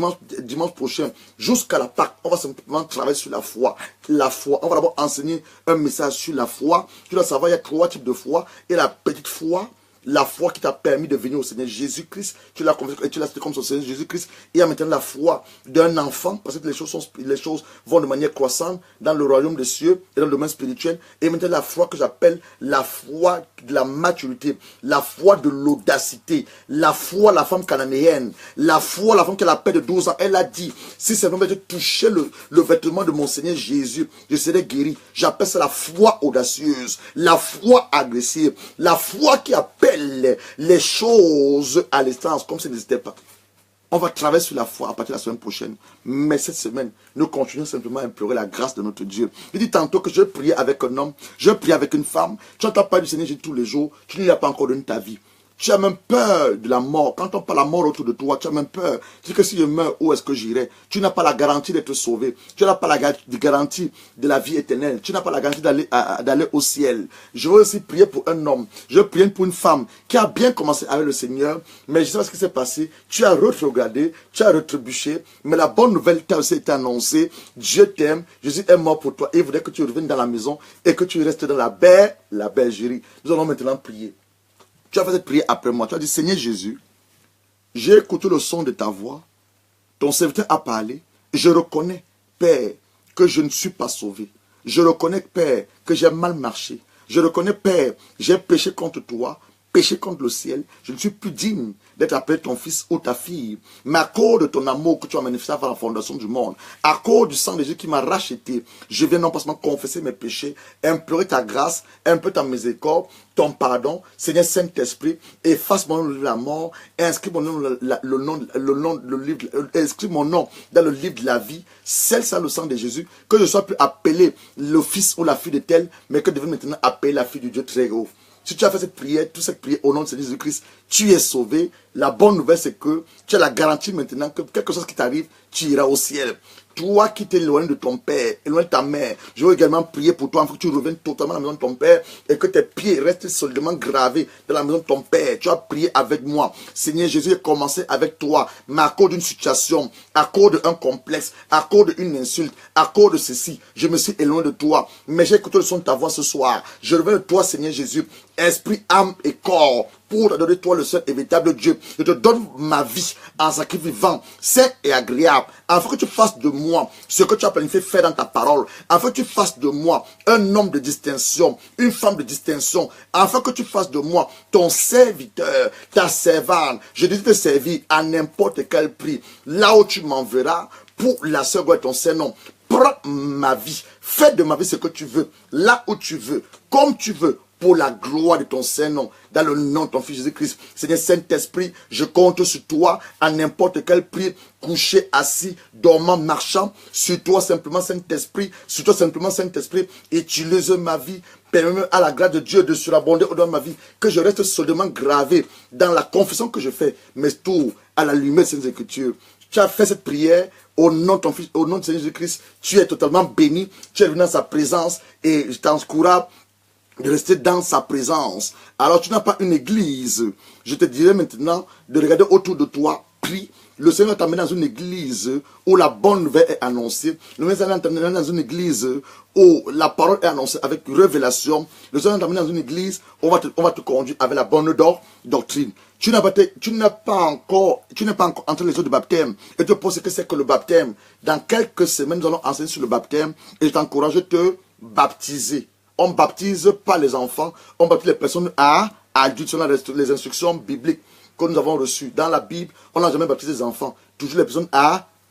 dimanche prochain, jusqu'à la Pâque, on va simplement travailler sur la foi. La foi. On va d'abord enseigner un message sur la foi. Tu dois savoir, il y a 3 types de foi. Et la petite foi, la foi qui t'a permis de venir au Seigneur Jésus-Christ, tu l'as confié et tu l'as cité comme son Seigneur Jésus-Christ. Et il y a maintenant la foi d'un enfant, parce que les choses vont de manière croissante dans le royaume des cieux et dans le domaine spirituel. Et maintenant la foi que j'appelle la foi de la maturité, la foi de l'audacité, la foi, la femme cananéenne, la foi, la femme qui a la paix de 12 ans. Elle a dit, si simplement je touchais le vêtement de mon Seigneur Jésus, je serais guéri. J'appelle ça la foi audacieuse, la foi agressive, la foi qui appelle les choses à l'instance comme si elles n'existaient pas. On va travailler sur la foi à partir de la semaine prochaine. Mais cette semaine, nous continuons simplement à implorer la grâce de notre Dieu. Je dis tantôt que je priais avec un homme, je priais avec une femme. Tu n'entends pas du Seigneur Jésus tous les jours, tu ne lui as pas encore donné ta vie. Tu as même peur de la mort. Quand on parle de la mort autour de toi, tu as même peur. Tu dis que si je meurs, où est-ce que j'irai? Tu n'as pas la garantie d'être sauvé. Tu n'as pas la garantie de la vie éternelle. Tu n'as pas la garantie d'aller au ciel. Je veux aussi prier pour un homme. Je veux prier pour une femme qui a bien commencé avec le Seigneur. Mais je ne sais pas ce qui s'est passé. Tu as rétrogradé, tu as retrébuché. Mais la bonne nouvelle t'a aussi été annoncée. Dieu t'aime. Jésus est mort pour toi. Et il voudrait que tu reviennes dans la maison et que tu restes dans la bergerie. Nous allons maintenant prier. Tu as fait cette prière après moi. Tu as dit, Seigneur Jésus, j'ai écouté le son de ta voix. Ton serviteur a parlé. Je reconnais, Père, que je ne suis pas sauvé. Je reconnais, Père, que j'ai mal marché. Je reconnais, Père, j'ai péché contre toi, péché contre le ciel. Je ne suis plus digne d'être appelé ton fils ou ta fille. Mais à cause de ton amour que tu as manifesté avant la fondation du monde, à cause du sang de Jésus qui m'a racheté, je viens non pas seulement confesser mes péchés, implorer ta grâce, un peu ta miséricorde, ton pardon. Seigneur Saint-Esprit, efface mon nom de la mort, inscris mon nom, inscris mon nom dans le livre de la vie, scelle ça le sang de Jésus, que je sois plus appelé le fils ou la fille de tel, mais que je devienne maintenant appelé la fille du Dieu très haut. Si tu as fait cette prière, toute cette prière au nom de Seigneur Jésus-Christ, tu es sauvé. La bonne nouvelle, c'est que tu as la garantie maintenant que quelque chose qui t'arrive, tu iras au ciel. Toi qui t'es éloigné de ton père, éloigné de ta mère, je veux également prier pour toi afin que tu reviennes totalement à la maison de ton père et que tes pieds restent solidement gravés dans la maison de ton père. Tu as prié avec moi. Seigneur Jésus, j'ai commencé avec toi, mais à cause d'une situation, à cause d'un complexe, à cause d'une insulte, à cause de ceci, je me suis éloigné de toi. Mais j'ai écouté le son de ta voix ce soir. Je reviens de toi, Seigneur Jésus, esprit, âme et corps, pour te donner toi le seul et véritable Dieu. Je te donne ma vie en sacrifice vivant, sain et agréable, afin que tu fasses de moi ce que tu as planifié faire dans ta parole, afin que tu fasses de moi un homme de distinction, une femme de distinction, afin que tu fasses de moi ton serviteur, ta servante. Je désire te servir à n'importe quel prix, là où tu m'enverras, pour la seule gloire de ton Saint-Nom. Prends ma vie, fais de ma vie ce que tu veux, là où tu veux, comme tu veux, pour la gloire de ton Saint-Nom, dans le nom de ton Fils Jésus-Christ. Seigneur Saint-Esprit, je compte sur toi à n'importe quel prix, couché, assis, dormant, marchant, sur toi simplement Saint-Esprit, sur toi simplement Saint-Esprit, utilise ma vie, permets-moi à la grâce de Dieu de surabonder au-dedans de ma vie, que je reste solidement gravé dans la confession que je fais, mais tout à la lumière de ces Écritures. Tu as fait cette prière au nom de ton Fils, au nom de Seigneur Jésus-Christ, tu es totalement béni, tu es venu dans sa présence et je t'encourage de rester dans sa présence. Alors tu n'as pas une église. Je te dirai maintenant de regarder autour de toi, prie. Le Seigneur t'a amené dans une église où la bonne nouvelle est annoncée. Le Seigneur t'a amené dans une église où la parole est annoncée avec révélation. Le Seigneur t'a amené dans une église où on va te conduire avec la bonne doctrine. Tu n'es pas encore entré les eaux de baptême. Et tu te poses ce que c'est que le baptême. Dans quelques semaines, nous allons enseigner sur le baptême. Et je t'encourage à te baptiser. On ne baptise pas les enfants, on baptise les personnes adultes selon les instructions bibliques que nous avons reçues. Dans la Bible, on n'a jamais baptisé les enfants, toujours les personnes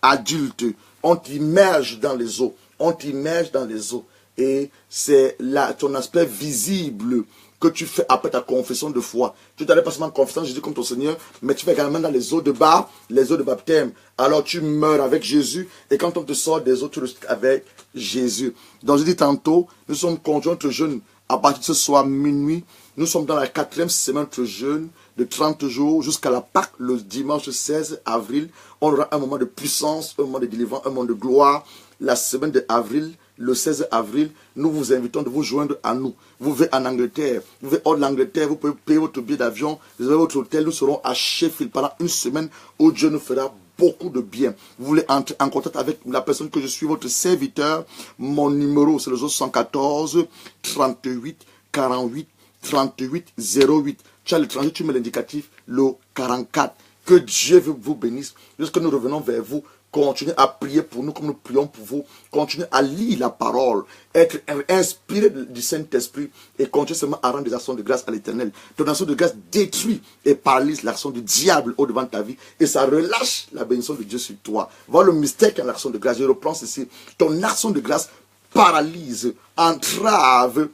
adultes. On t'immerge dans les eaux, on t'immerge dans les eaux. Et c'est ton aspect visible que tu fais après ta confession de foi. Tu n'allais pas seulement confesser Jésus comme ton Seigneur, mais tu fais également dans les eaux de baptême. Alors tu meurs avec Jésus, et quand on te sort des eaux, tu restes avec Jésus. Donc je dis tantôt, nous sommes conjoints jeunes à partir de ce soir minuit, Nous sommes dans la 4e semaine de jeûne de 30 jours jusqu'à la Pâque, le dimanche 16 avril. On aura un moment de puissance, un moment de délivrance, un moment de gloire. La semaine de avril, le 16 avril, nous vous invitons de vous joindre à nous. Vous vivez en Angleterre, vous vivez hors de l'Angleterre, vous pouvez payer votre billet d'avion, vous avez votre hôtel. Nous serons à Sheffield pendant une semaine où Dieu nous fera beaucoup de bien. Vous voulez entrer en contact avec la personne que je suis, votre serviteur. Mon numéro, c'est le 114 38 48 38 08. Tu as l'étranger, tu mets l'indicatif, le 44. Que Dieu vous bénisse. Lorsque nous revenons vers vous, continuez à prier pour nous comme nous prions pour vous. Continuez à lire la parole, être inspiré du Saint-Esprit et continuez seulement à rendre des actions de grâce à l'Éternel. Ton action de grâce détruit et paralyse l'action du diable au-devant de ta vie et ça relâche la bénédiction de Dieu sur toi. Voilà le mystère qu'est l'action de grâce. Je reprends ceci. Ton action de grâce paralyse, entrave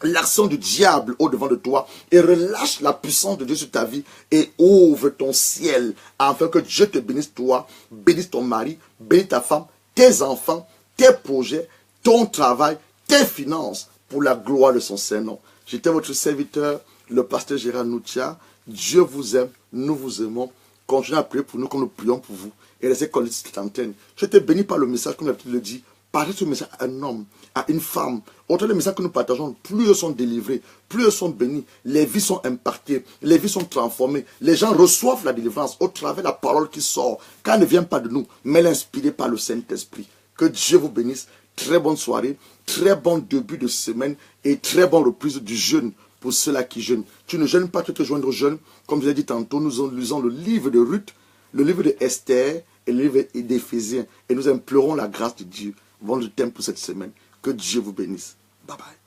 l'action du diable au-devant de toi et relâche la puissance de Dieu sur ta vie et ouvre ton ciel afin que Dieu te bénisse toi, bénisse ton mari, bénisse ta femme, tes enfants, tes projets, ton travail, tes finances pour la gloire de son Saint-Nom. J'étais votre serviteur, le pasteur Gérard Noutia. Dieu vous aime, nous vous aimons. Continuez à prier pour nous comme nous prions pour vous. Et restez collés sur cette antenne. Je te bénis par le message, comme l'habitude le dit. Partagez ce message à un homme, à une femme. Autant les messages que nous partageons, plus ils sont délivrés, plus ils sont bénis, les vies sont impactées, les vies sont transformées. Les gens reçoivent la délivrance au travers de la parole qui sort, car elle ne vient pas de nous, mais elle est inspirée par le Saint-Esprit. Que Dieu vous bénisse. Très bonne soirée, très bon début de semaine et très bonne reprise du jeûne pour ceux-là qui jeûnent. Tu ne jeûnes pas, tu te joindre au jeûne. Comme je l'ai dit tantôt, nous lisons le livre de Ruth, le livre de Esther et le livre d'Éphésiens. Et nous implorons la grâce de Dieu. Bon, je t'aime pour cette semaine. Que Dieu vous bénisse. Bye bye.